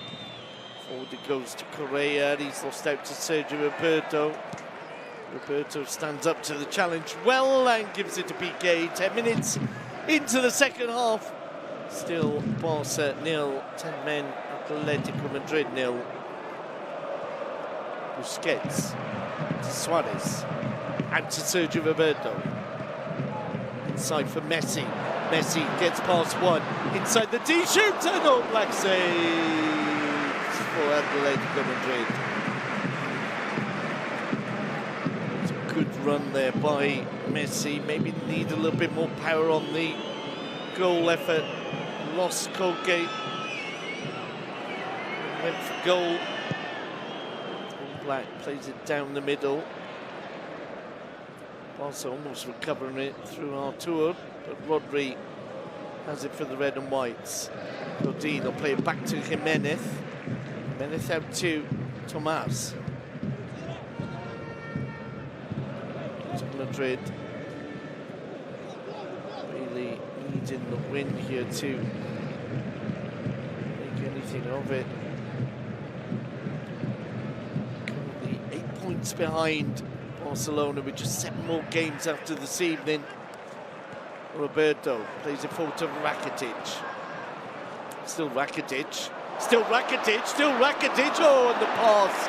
Forward it goes to Correa. He's lost out to Sergio Roberto. Roberto stands up to the challenge well and gives it to Piqué. 10 minutes into the second half. Still Barca 0, 10 men, Atletico Madrid 0. Busquets to Suarez, out to Sergio Roberto. Inside for Messi. Messi gets past one, inside the D, shoots, and All Black saves for Atletico Madrid. It's a good run there by Messi. Maybe need a little bit more power on the goal effort. Lost Koke. Went for goal. All Black plays it down the middle. Barca almost recovering it through Artur, but Rodri has it for the red and whites. Godin will play it back to Jimenez. Jimenez out to Thomas. To Madrid. Really needing the win here to make anything of it. Currently 8 points behind Barcelona with just 7 more games after this evening. Roberto plays it forward to Rakitic. Still Rakitic. Still Rakitic. Still Rakitic. Oh, and the pass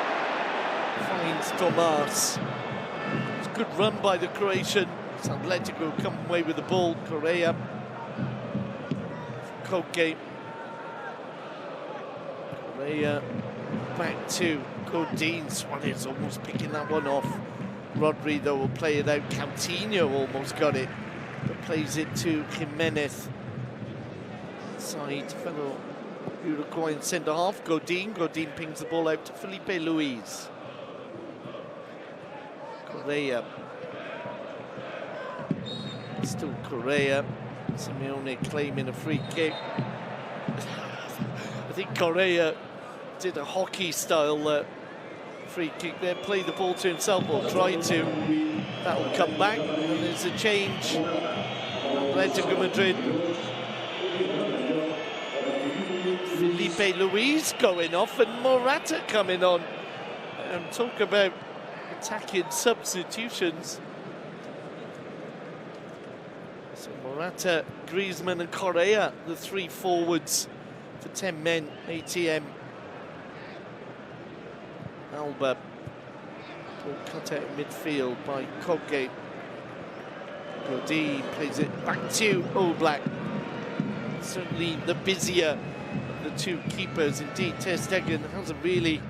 finds Thomas. It's a good run by the Croatian. Atletico come away with the ball. Correa. Koke. Correa back to Godin. Suarez almost picking that one off. Rodri though will play it out. Coutinho almost got it, but plays it to Jimenez. side, fellow Uruguayan centre-half, Godin. Godin pings the ball out to Felipe Luis. Correa. Still Correa. Simeone claiming a free kick. I think Correa did a hockey-style free kick there, played the ball to himself, or tried to. That will come back, and there's a change. Atletico Madrid. Felipe Luis going off, and Morata coming on. Talk about attacking substitutions. So Morata, Griezmann and Correa, the three forwards for 10 men, ATM. Alba, ball cut out midfield by Koke. Godin plays it back to Oblak. Certainly the busier of the two keepers. Indeed, Ter Stegen hasn't really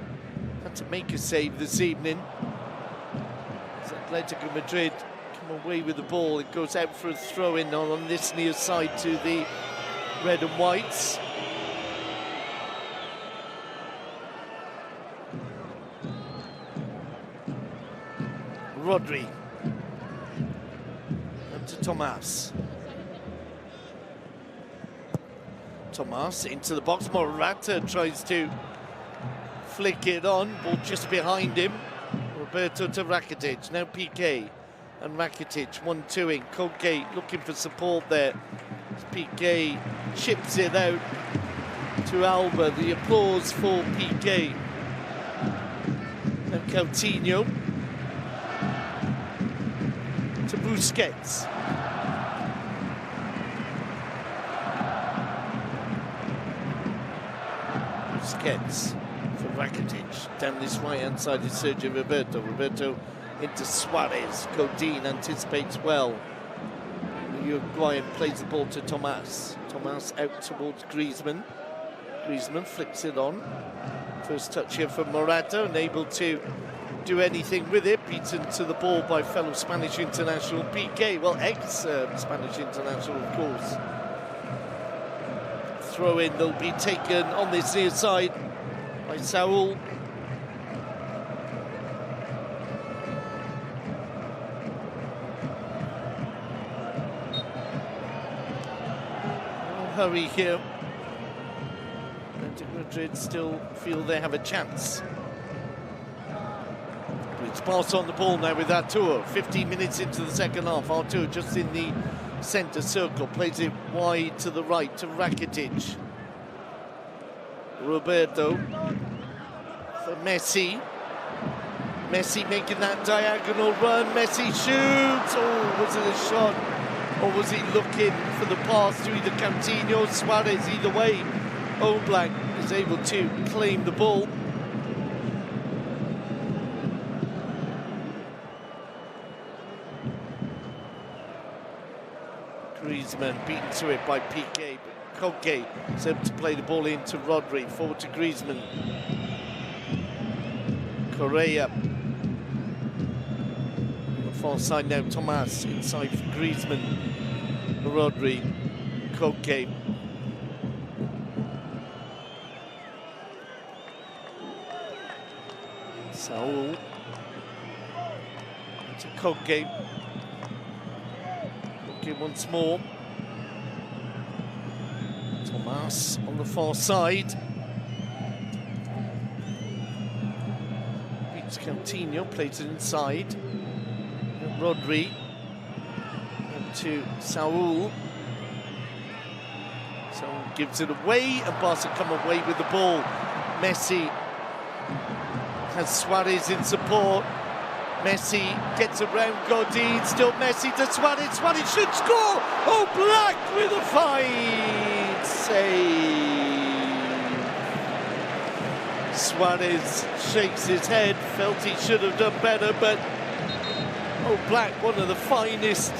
had to make a save this evening. As Atletico Madrid come away with the ball, it goes out for a throw-in on this near side to the red and whites. Rodri. Up to Tomas. Tomas into the box. Morata tries to flick it on. Ball just behind him. Roberto to Rakitic. Now Piqué and Rakitic 1-2ing. Koke looking for support there. Piqué chips it out to Alba. The applause for Piqué. And Coutinho to Busquets. Busquets for Rakitic. Down this right-hand side is Sergio Roberto. Roberto into Suarez. Godin anticipates well. The Uruguayan plays the ball to Tomas. Tomas out towards Griezmann. Griezmann flicks it on. First touch here from Morata, unable to do anything with it, beaten to the ball by fellow Spanish international Piqué, well, ex-Spanish international, of course. Throw-in will be taken on this near side by Saul. No hurry here. Atletico Madrid still feel they have a chance. It's pass on the ball now with Artur. 15 minutes into the second half. Artur just in the centre circle. Plays it wide to the right to Rakitic. Roberto for Messi. Messi making that diagonal run. Messi shoots. Oh, was it a shot? Or was he looking for the pass to either Coutinho or Suarez? Either way, Oblak is able to claim the ball. Griezmann beaten to it by Piqué, but Koke is able to play the ball into Rodri, forward to Griezmann. Correa. On the far side now, Tomas inside for Griezmann. Rodri, Koke. Saul. To Koke. Once more. Tomas on the far side. Beats Coutinho, plays it inside. And Rodri. And to Saul. Saul gives it away, and Barca come away with the ball. Messi has Suarez in support. Messi gets around Godin, still Messi to Suarez. Suarez should score! Oh, Black with a fine save. Suarez shakes his head, felt he should have done better, but oh, Black, one of the finest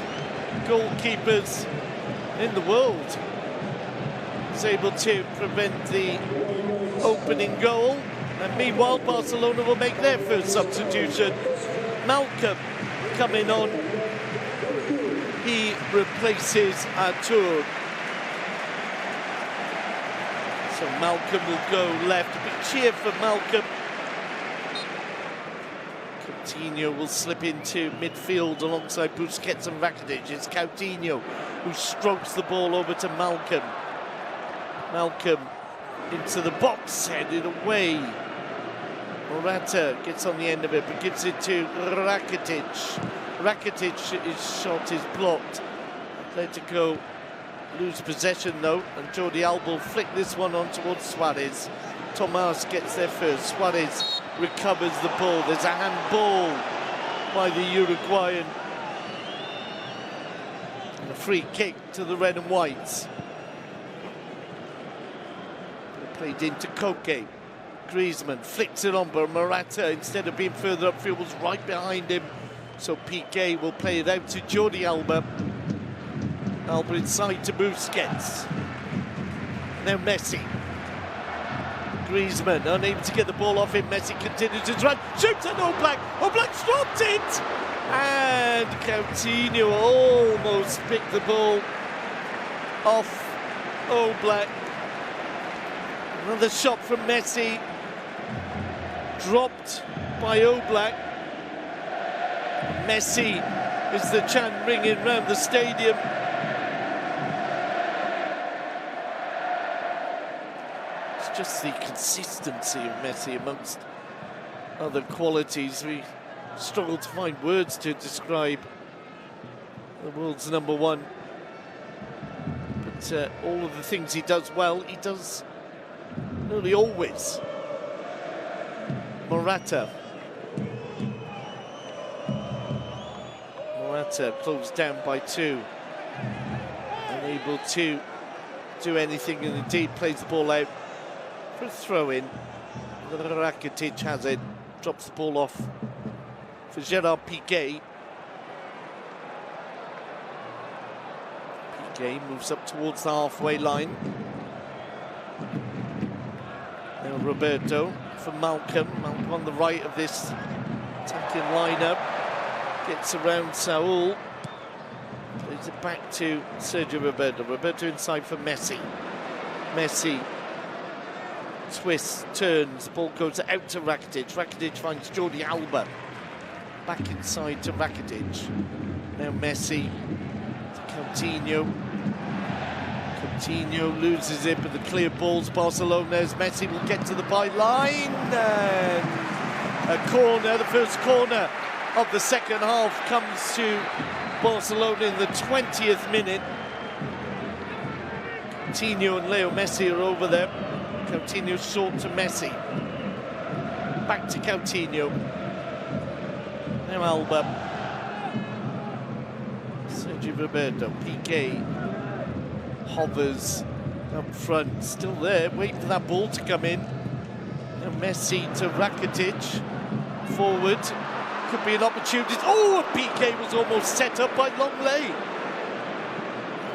goalkeepers in the world, is able to prevent the opening goal. And meanwhile, Barcelona will make their first substitution. Malcolm coming on. He replaces Artur. So Malcolm will go left. A big cheer for Malcolm. Coutinho will slip into midfield alongside Busquets and Rakitic. It's Coutinho who strokes the ball over to Malcolm. Malcolm into the box, headed away. Morata gets on the end of it, but gives it to Rakitic. His shot is blocked. Atletico lose possession though, and Jordi Alba will flick this one on towards Suarez. Tomas gets there first. Suarez recovers the ball. There's a handball by the Uruguayan. And a free kick to the red and whites. Played into Koke. Griezmann flicks it on, but Morata, instead of being further upfield, was right behind him. So Piqué will play it out to Jordi Alba. Alba inside to Busquets. Now Messi. Griezmann unable to get the ball off him. Messi continues his run. Shoots at Oblak. Oblak's dropped it! And Coutinho almost picked the ball off Oblak. Another shot from Messi. Dropped by Oblak. Messi is the chant ringing round the stadium. It's just the consistency of Messi amongst other qualities. We struggle to find words to describe the world's number one. But all of the things he does well, he does nearly always. Morata closed down by two. Unable to do anything, and indeed plays the ball out for a throw-in. Rakitic has it, drops the ball off for Gerard Piqué. Piqué moves up towards the halfway line. Now Roberto for Malcolm. Malcolm on the right of this attacking lineup. Gets around Saul. Plays it back to Sergio Roberto. Roberto inside for Messi. Messi twists, turns, ball goes out to Rakitic. Rakitic finds Jordi Alba. Back inside to Rakitic. Now Messi to Coutinho. Coutinho loses it, but the clear ball's Barcelona's. Messi will get to the byline, and a corner, the first corner of the second half comes to Barcelona in the 20th minute. Coutinho and Leo Messi are over there. Coutinho short to Messi. Back to Coutinho. Now Alba. Sergio Roberto. Piqué hovers up front, still there, waiting for that ball to come in. Now Messi to Rakitic. Forward. Could be an opportunity. Oh, Piqué was almost set up by Longley.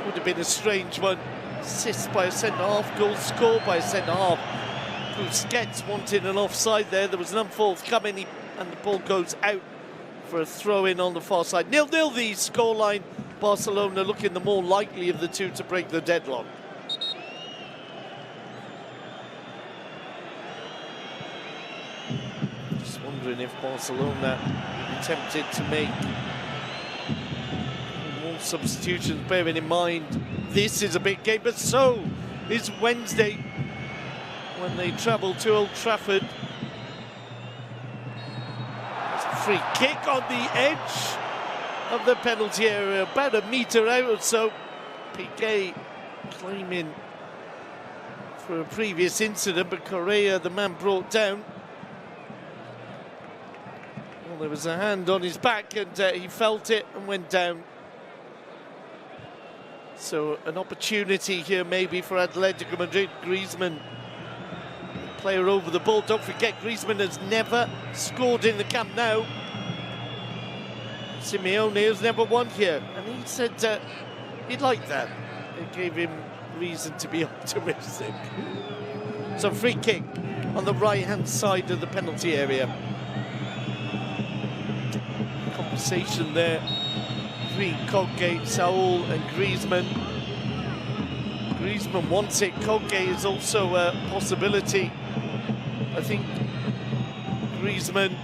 Would have been a strange one. Assist by a centre-half, goal scored by a centre-half. Busquets wanted an offside there. There was an unforthcoming, and the ball goes out for a throw-in on the far side. 0-0 the scoreline. Barcelona looking the more likely of the two to break the deadlock. Just wondering if Barcelona will be tempted to make more substitutions, bearing in mind this is a big game, but so is Wednesday when they travel to Old Trafford. It's a free kick on the edge of the penalty area, about a metre out or so. Piqué claiming for a previous incident, but Correa, the man brought down. Well, there was a hand on his back, and he felt it and went down. So an opportunity here maybe for Atletico Madrid. Griezmann, player over the ball. Don't forget, Griezmann has never scored in the Camp Nou. Simeone has never won here, and he said he'd like that. It gave him reason to be optimistic. So free kick on the right-hand side of the penalty area. Conversation there between Koke, Saul and Griezmann. Griezmann wants it. Koke is also a possibility. I think Griezmann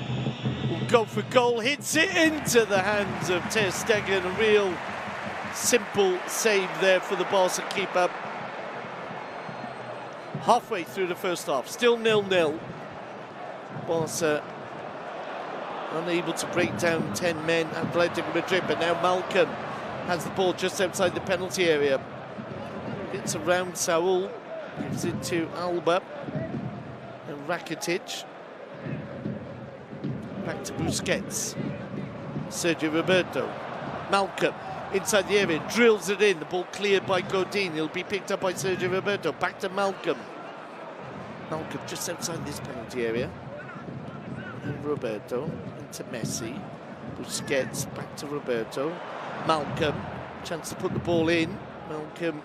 will go for goal, hits it into the hands of Ter Stegen. A real simple save there for the Barca keeper. Halfway through the first half, still 0-0. Barca unable to break down 10 men, Atletico Madrid, but now Malcolm has the ball just outside the penalty area. Gets around Saul, gives it to Alba and Rakitic. Back to Busquets. Sergio Roberto. Malcolm inside the area, drills it in. The ball cleared by Godin. He'll be picked up by Sergio Roberto. Back to Malcolm. Malcolm just outside this penalty area. And Roberto into Messi. Busquets back to Roberto. Malcolm, chance to put the ball in. Malcolm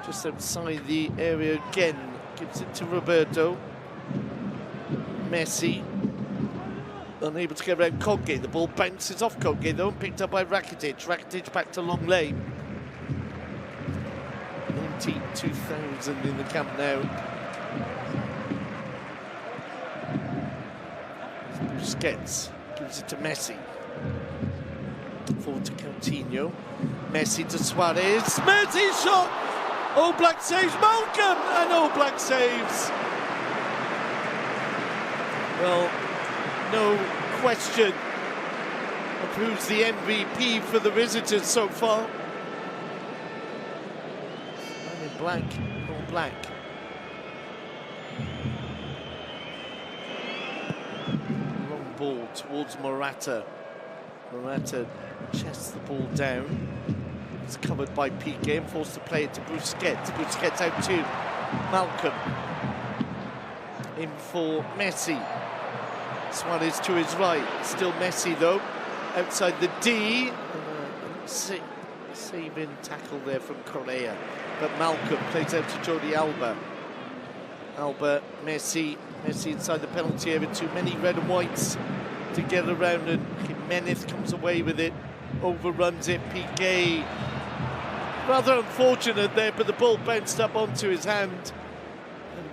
just outside the area again. Gives it to Roberto. Messi. Unable to get around Koke. The ball bounces off Koke though, picked up by Rakitic. Rakitic back to long lane. 92,000 in the camp now. Busquets gives it to Messi. Forward to Coutinho. Messi to Suarez. Messi shot! Oblak saves Malcolm, and Oblak saves. Well, no question of who's the MVP for the visitors so far. I'm in black, all black. Long ball towards Morata. Morata chests the ball down. It's covered by Piqué and forced to play it to Busquets. Busquets out to Malcolm. In for Messi. Suarez to his right. Still Messi though. Outside the D. Saving tackle there from Correa. But Malcolm plays out to Jordi Alba. Alba, Messi. Messi inside the penalty area. Too many red and whites to get around, and Jimenez comes away with it. Overruns it. Piqué. Rather unfortunate there, but the ball bounced up onto his hand.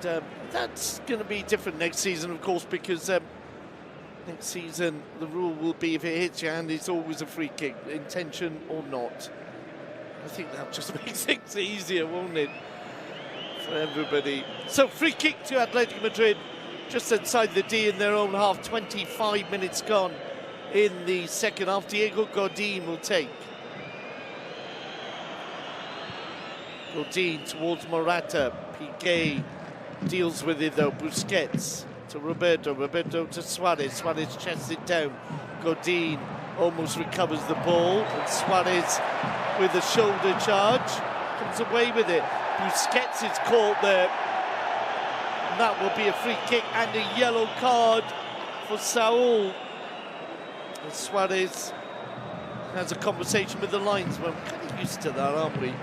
And that's going to be different next season, of course, because next season the rule will be if it hits your hand, it's always a free kick, intention or not. I think that just makes things easier, won't it, for everybody? So free kick to Atletico Madrid, just inside the D in their own half. 25 minutes gone in the second half. Diego Godin will take. Godin towards Morata. Piqué deals with it though. Busquets to Roberto. Roberto to Suarez. Suarez chests it down. Godin almost recovers the ball. And Suarez with a shoulder charge comes away with it. Busquets is caught there. And that will be a free kick and a yellow card for Saul. And Suarez has a conversation with the linesman. We're kind of used to that, aren't we?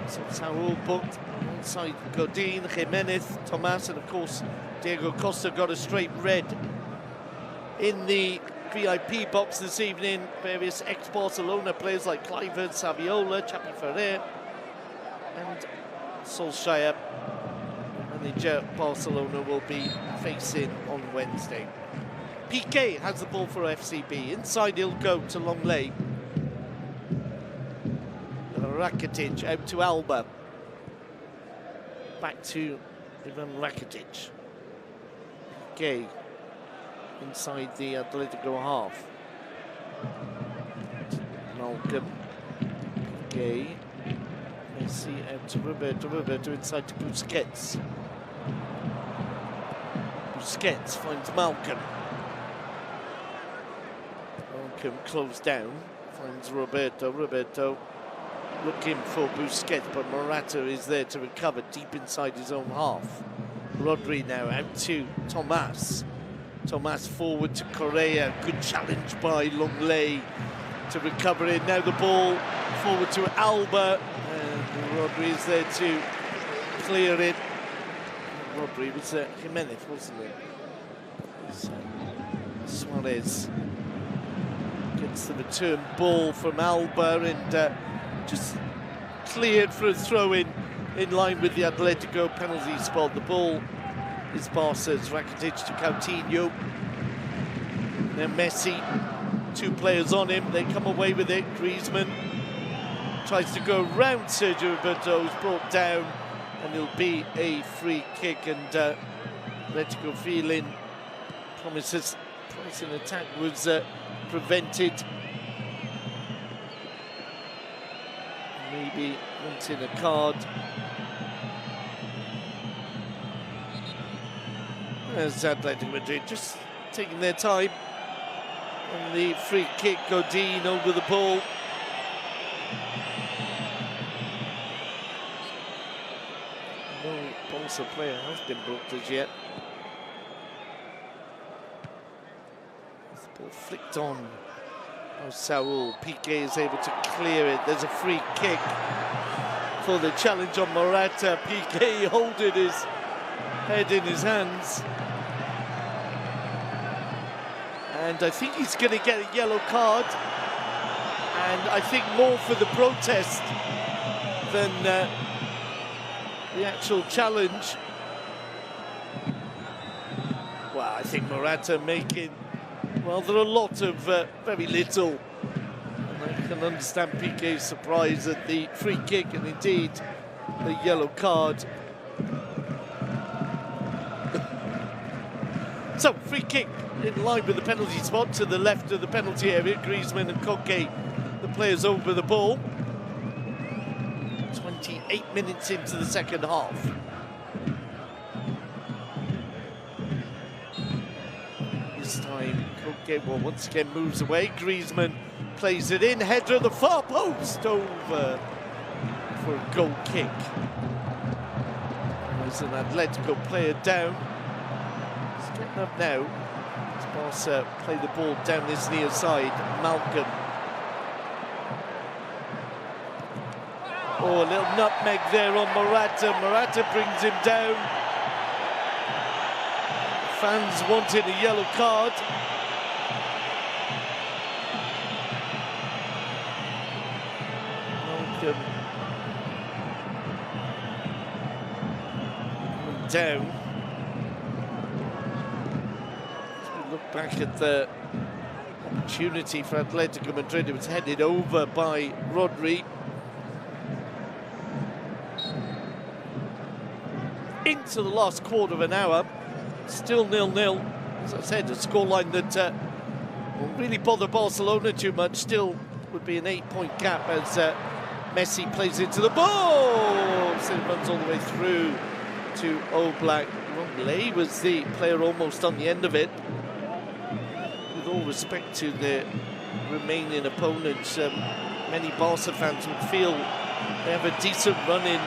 So Saul booked alongside Godin, Jimenez, Tomas, and of course Diego Costa got a straight red. In the VIP box this evening, various ex-Barcelona players like Kluivert, Saviola, Chapi Ferrer, and Solskjaer, manager Barcelona, will be facing on Wednesday. Piqué has the ball for FCB. Inside he'll go to long lane. Rakitic out to Alba. Back to Ivan Rakitic. Piqué inside the Atletico half. Malcolm. Piqué. Messi out to Roberto. Roberto inside to Busquets. Busquets finds Malcolm. Malcolm closed down. Finds Roberto. Roberto looking for Busquets, but Morata is there to recover deep inside his own half. Rodri now out to Tomas. Tomas forward to Correa. Good challenge by Longley to recover it. Now the ball forward to Alba. And Rodri is there to clear it. Rodri was Jimenez, wasn't it? Suarez gets the return ball from Alba, and just cleared for a throw-in line with the Atletico penalty spot. The ball is Barca's. Rakitic to Coutinho. Now Messi, 2 players on him. They come away with it. Griezmann tries to go around Sergio Roberto, who's brought down, and it'll be a free kick. And Atletico feeling promises an attack was prevented. Maybe wanting a card. As Atletico Madrid just taking their time. And the free kick, Godin over the ball. No Barca player has been booked as yet. The ball flicked on. Oh, Saul. Piqué is able to clear it. There's a free kick for the challenge on Morata. Piqué holding his head in his hands. And I think he's going to get a yellow card. And I think more for the protest than the actual challenge. Well, I think Morata making... Well, there are a lot of very little. And I can understand Piqué's surprise at the free kick and indeed the yellow card. So, free kick in line with the penalty spot to the left of the penalty area. Griezmann and Koke, the players over the ball. 28 minutes into the second half. This time, Koke once again moves away. Griezmann plays it in, header at the far post, over for a goal kick. There's an Atletico player down. He's getting up now. Barca play the ball down this near side. Malcolm. Oh, a little nutmeg there on Morata. Morata brings him down. Fans wanted a yellow card. Malcolm down. Look back at the opportunity for Atletico Madrid. It was headed over by Rodri. Into the last quarter of an hour. Still 0-0. As I said, a scoreline that won't really bother Barcelona too much. Still would be an 8-point gap as Messi plays into the ball. So it runs all the way through to Oblak. Rongley was the player almost on the end of it. With all respect to the Romanian opponents, many Barca fans would feel they have a decent run in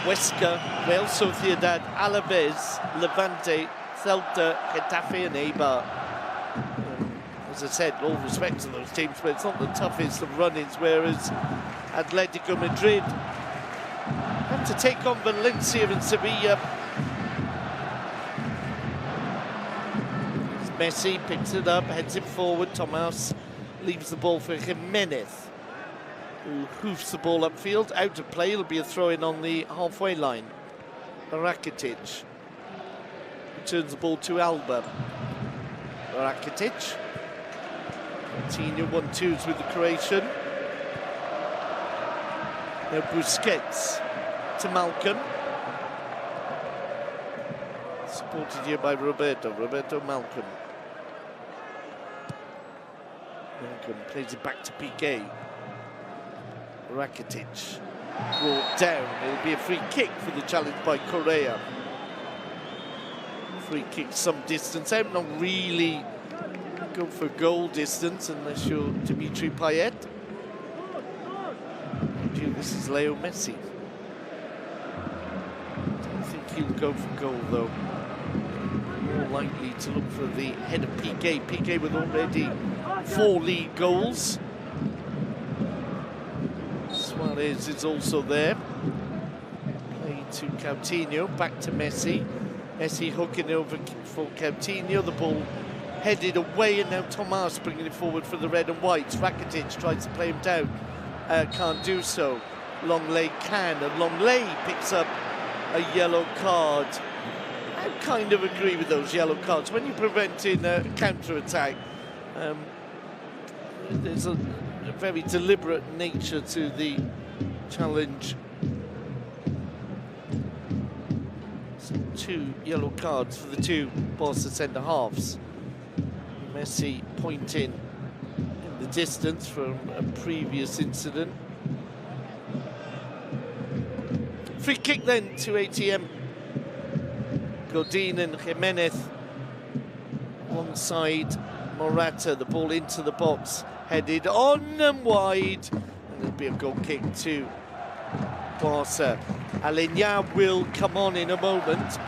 Huesca, Real Sociedad, Alaves, Levante, Celta, Getafe and Eibar. As I said, all respect to those teams, but it's not the toughest of run-ins, whereas Atletico Madrid have to take on Valencia and Sevilla. Messi picks it up, heads it forward. Tomas leaves the ball for Jimenez, who hoofs the ball upfield. Out of play, it'll be a throw-in on the halfway line. Rakitic returns the ball to Alba. Rakitic. Coutinho 1-2s with the Croatian. Now Busquets to Malcolm. Supported here by Roberto Malcolm. Malcolm plays it back to Piqué. Rakitic brought down. It'll be a free kick for the challenge by Correa. Free kick some distance out, not really go for goal distance unless you're Dimitri Payet. This is Leo Messi. I think he'll go for goal though. More likely to look for the head of Piqué. Piqué with already 4 league goals. Suarez is also there. Play to Coutinho, back to Messi. Messi hooking over for Coutinho. The ball headed away, and now Tomas bringing it forward for the red and whites. Rakitic tries to play him down. Can't do so. Longley can, and Longley picks up a yellow card. I kind of agree with those yellow cards. When you're preventing a counter-attack, there's a very deliberate nature to the challenge. So 2 yellow cards for the 2 Barca centre-halves. Messi pointing in the distance from a previous incident. Free kick then to ATM. Godin and Jimenez alongside Morata. The ball into the box, headed on and wide, and there'll be a goal kick to Barca. Alenya will come on in a moment.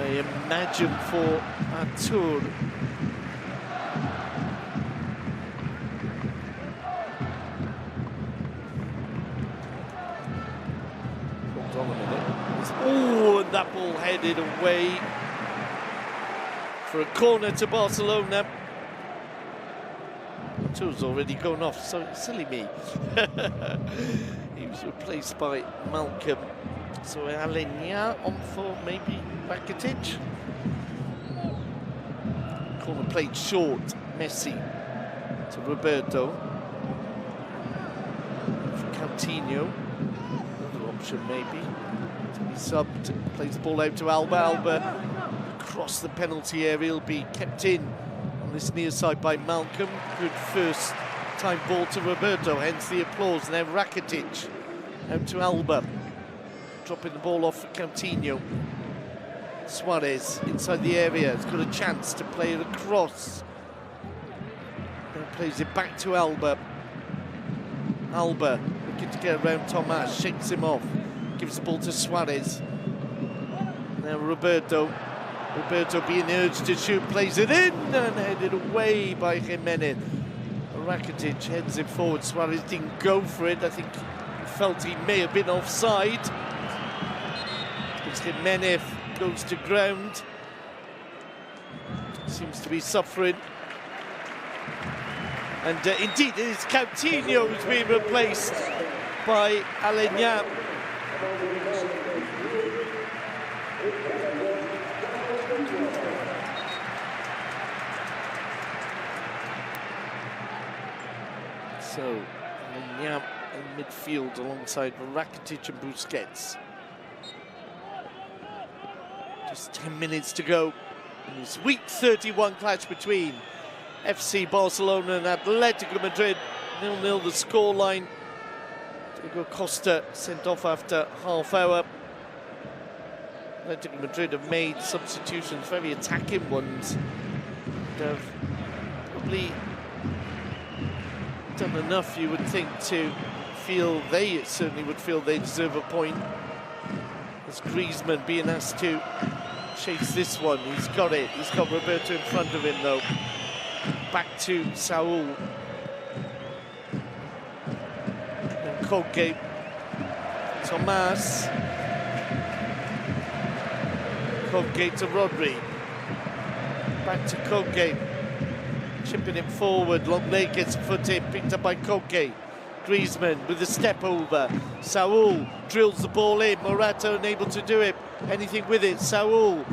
Imagine for Artur. Hold on a minute. Oh, and that ball headed away for a corner to Barcelona. Artur's already gone off, so silly me. He was replaced by Malcolm. So Alenya on for maybe Rakitic. Corner played short. Messi to Roberto. For Coutinho. Another option maybe. To be subbed. Plays the ball out to Alba. Alba across the penalty area. He'll be kept in on this near side by Malcolm. Good first time ball to Roberto, hence the applause. Now Rakitic out to Alba. Dropping the ball off for Coutinho. Suarez inside the area, has got a chance to play it across. Then plays it back to Alba. Alba looking to get around Tomas, shakes him off, gives the ball to Suarez. Now Roberto. Roberto being urged to shoot, plays it in and headed away by Jimenez. Rakitic heads it forward. Suarez didn't go for it. I think he felt he may have been offside. As Jimenez goes to ground. Seems to be suffering. And indeed, it is Coutinho who's being replaced by Alenya. So, Alenya in midfield alongside Rakitic and Busquets. Just 10 minutes to go in this week 31 clash between FC Barcelona and Atletico Madrid. 0-0 the scoreline. Diego Costa sent off after half hour. Atletico Madrid have made substitutions, very attacking ones. They've probably done enough, you would think, to feel they certainly would feel they deserve a point. As Griezmann being asked to chase this one. He's got it. He's got Roberto in front of him, though. Back to Saul. And Koke. Tomas. Koke to Rodri. Back to Koke. Chipping him forward. Longley gets a foot in. Picked up by Koke. Griezmann with a step over. Saul drills the ball in. Morata unable to do it. Anything with it. Saul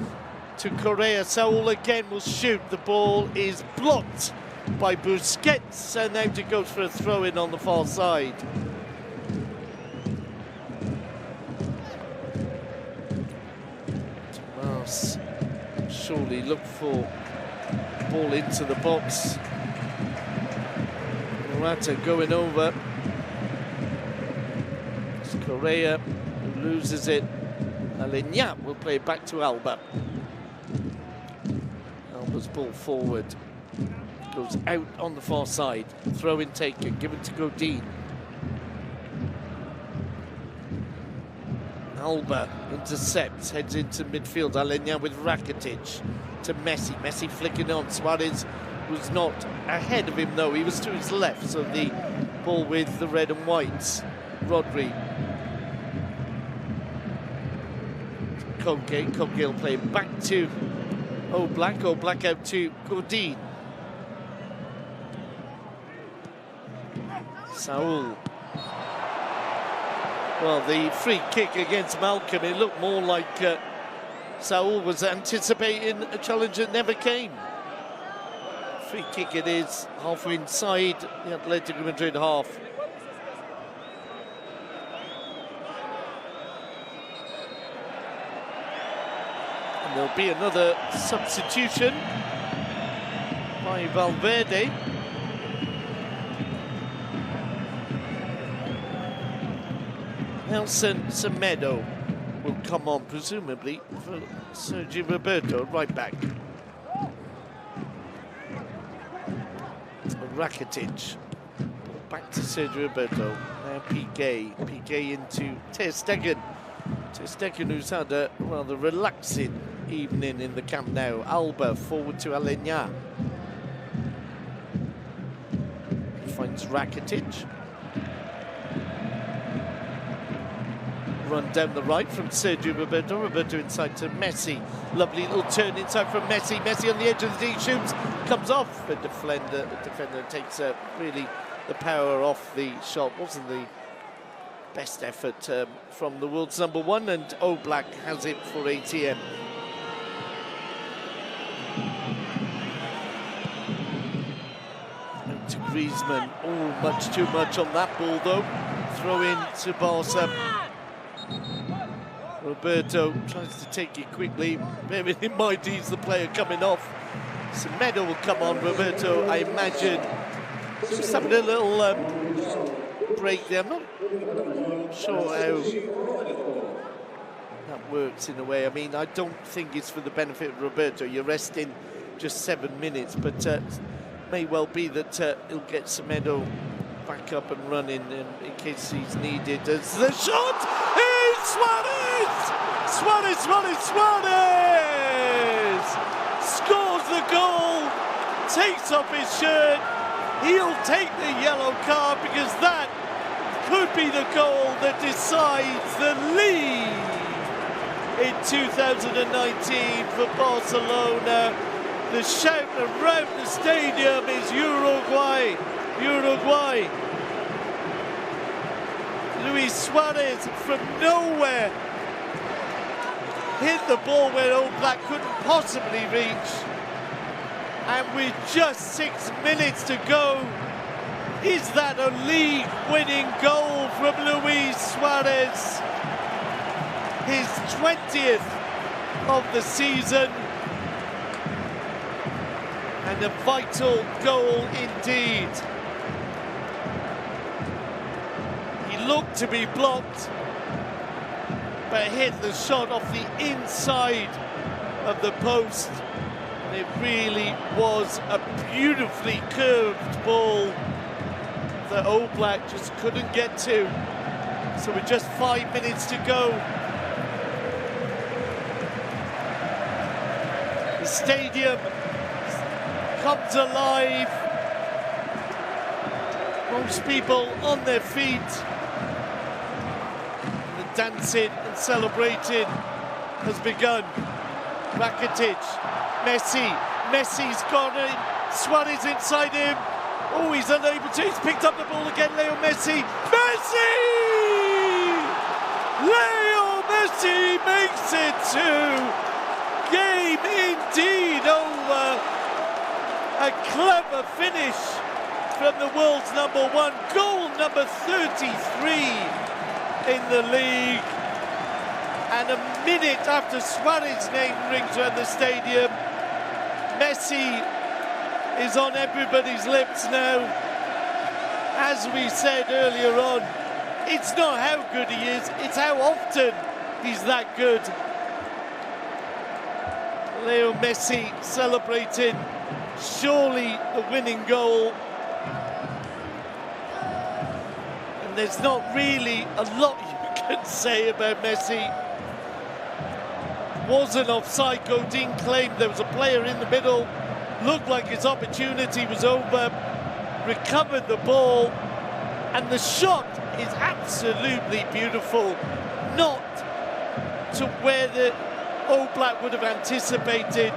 to Correa. Saul again will shoot. The ball is blocked by Busquets, and now it goes for a throw-in on the far side. Tomas surely look for the ball into the box. Morata going over. It's Correa who loses it. Alenya will play it back to Alba. Alba's ball forward. Goes out on the far side. Throw-in taken, given to Godin. Alba intercepts, heads into midfield. Alenya with Rakitic to Messi. Messi flicking on. Suarez was not ahead of him, though. He was to his left, so the ball with the red and whites. Rodri. Koke. Koke will play back to Oblak. Oblak out to Godin. Saul Well, the free kick against Malcolm, it looked more like Saul was anticipating a challenge that never came. Free kick it is, halfway inside the Atletico Madrid half. And there'll be another substitution by Valverde. Nelson Semedo will come on, presumably, for Sergio Roberto, right back. Rakitic, back to Sergio Roberto. Now Piqué into Ter Stegen. Ter Stegen, who's had a rather relaxing evening in the Camp Nou. Alba forward to Alenya. He finds Rakitic. Run down the right from Sergio Roberto. Roberto inside to Messi. Lovely little turn inside from Messi. Messi on the edge of the D, shoots, comes off. The defender takes really the power off the shot. Wasn't the best effort from the world's #1, and Oblak has it for ATM. And to Griezmann. Oh, much too much on that ball though. Throw in to Barca. Roberto tries to take it quickly, bearing in mind he's the player coming off. Semedo will come on. Roberto, I imagine, just having a little break there. I'm not sure how that works in a way. I mean, I don't think it's for the benefit of Roberto. You're resting just 7 minutes, but may well be that he'll get Semedo back up and running in case he's needed. As the shot is Suarez! Suarez scores the goal, takes off his shirt. He'll take the yellow card because that could be the goal that decides the lead in 2019 for Barcelona. The shout around the stadium is Uruguay. Uruguay. Luis Suarez from nowhere hit the ball where Oblak couldn't possibly reach. And with just 6 minutes to go, is that a league-winning goal from Luis Suarez? His 20th of the season. And a vital goal indeed. He looked to be blocked, but hit the shot off the inside of the post. And it really was a beautifully curved ball that Oblak just couldn't get to. So with just 5 minutes to go, the stadium comes alive. Most people on their feet. The dancing and celebrating has begun. Rakitic, Messi's got it. Suarez inside him. Oh, he's unable to. He's picked up the ball again. Leo Messi. Leo Messi makes it 2. Game indeed over. A clever finish from the world's #1. Goal number 33 in the league. And a minute after Suarez's name rings around the stadium, Messi is on everybody's lips now. As we said earlier on, it's not how good he is, it's how often he's that good. Leo Messi celebrating surely the winning goal. And there's not really a lot you can say about Messi. Wasn't offside, Godin claimed there was a player in the middle, looked like his opportunity was over, recovered the ball, and the shot is absolutely beautiful. Not to where the Oblak would have anticipated.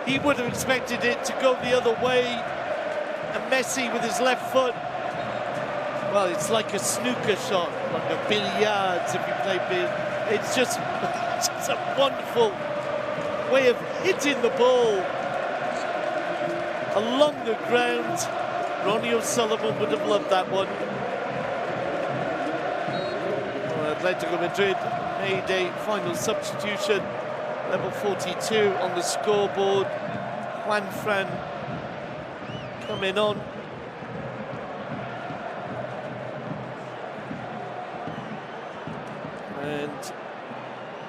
He would have expected it to go the other way, and Messi with his left foot, Well, it's like a snooker shot, like a billiards if you play billiards. It's just a wonderful way of hitting the ball along the ground. Ronnie O'Sullivan would have loved that one. Atletico Madrid made a final substitution, level 42 on the scoreboard. Juan Fran coming on. And it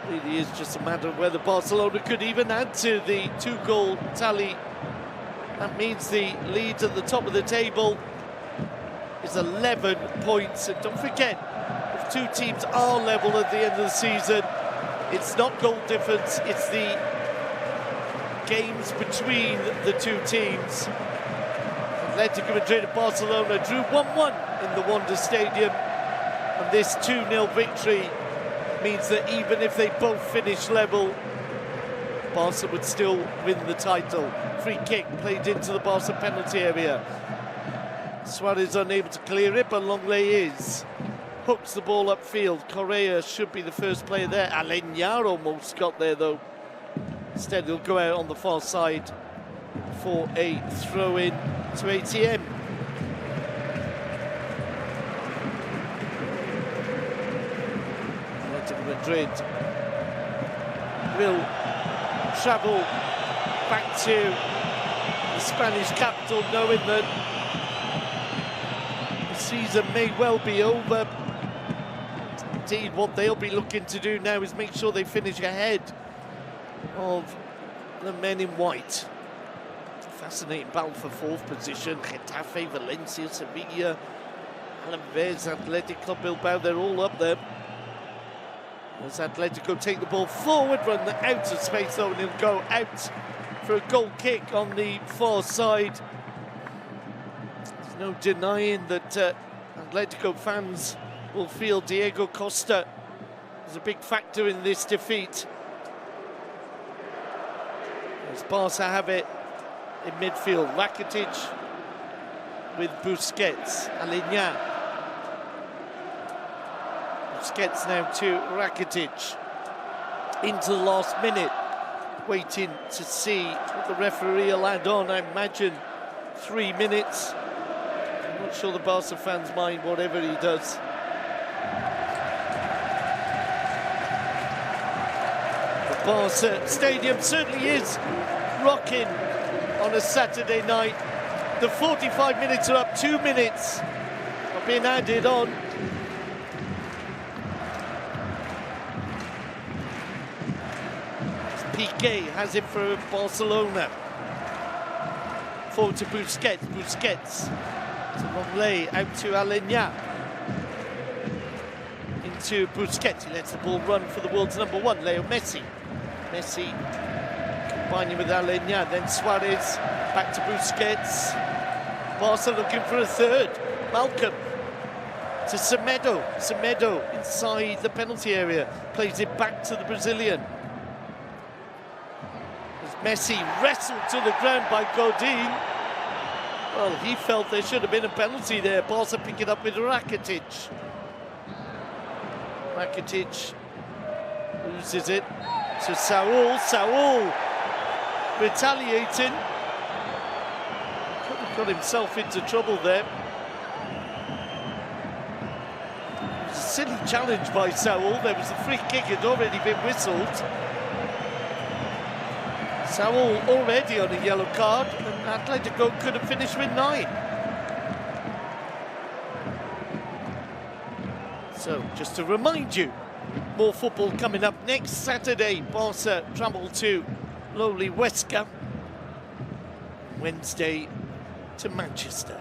really is just a matter of whether Barcelona could even add to the 2-goal tally. That means the lead at the top of the table is 11 points. And don't forget, if two teams are level at the end of the season, it's not goal difference, it's the games between the two teams. Atletico Madrid and Barcelona drew 1-1 in the Wanda Stadium, and this 2-0 victory means that even if they both finish level, Barca would still win the title. Free kick played into the Barca penalty area. Suarez unable to clear it, but Longley hooks the ball upfield. Correa should be the first player there. Aleñá almost got there though. Instead he'll go out on the far side for a throw-in to ATM. Atletico Madrid will travel back to the Spanish capital, knowing that the season may well be over. Indeed, what they'll be looking to do now is make sure they finish ahead of the men in white. Fascinating battle for fourth position. Getafe, Valencia, Sevilla, Alaves, Atletico Bilbao, they're all up there. As Atletico take the ball forward, run the out of space though, and he'll go out for a goal kick on the far side. There's no denying that Atletico fans will feel Diego Costa is a big factor in this defeat. As Barca have it in midfield, Rakitic with Busquets, Aleñá. Busquets now to Rakitic into the last minute, waiting to see what the referee will add on. I imagine 3 minutes. I'm not sure the Barca fans mind whatever he does. The Barca stadium certainly is rocking on a Saturday night. The 45 minutes are up, 2 minutes are being added on. Piqué has it for Barcelona. Forward to Busquets. Busquets to Longley, out to Aleñá. Into Busquets. He lets the ball run for the world's number one, Leo Messi. Messi combining with Aleñá. Then Suarez back to Busquets. Barca looking for a third. Malcolm to Semedo. Semedo inside the penalty area. Plays it back to the Brazilian. Messi wrestled to the ground by Godin. Well, he felt there should have been a penalty there. Barca pick it up with Rakitic. Rakitic loses it to Saúl. Saúl retaliating. Could have got himself into trouble there. It was a silly challenge by Saúl. There was a free kick, had already been whistled. Saúl already on a yellow card, and Atletico could have finished with 9. So, just to remind you, more football coming up next Saturday. Barca travel to lowly Huesca. Wednesday to Manchester.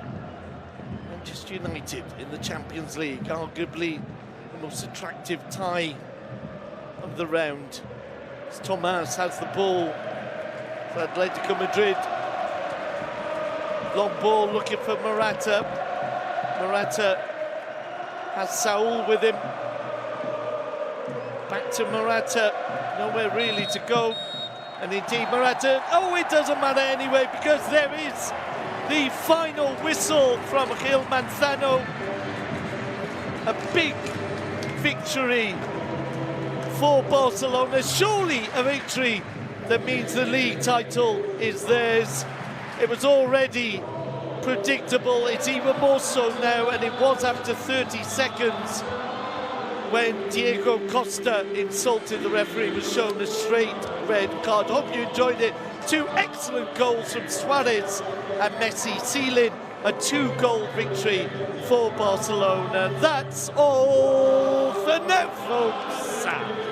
Manchester United in the Champions League, arguably the most attractive tie of the round. As Tomas has the ball for Atletico Madrid. Long ball looking for Morata. Morata has Saúl with him. Back to Morata. Nowhere really to go. And indeed Morata, oh, it doesn't matter anyway, because there is the final whistle from Gil Manzano. a big victory for Barcelona, surely a victory that means the league title is theirs. It was already predictable, it's even more so now, and it was after 30 seconds when Diego Costa insulted the referee, was shown a straight red card. Hope you enjoyed it. Two excellent goals from Suarez and Messi, sealing a 2-goal victory for Barcelona. That's all for now, folks.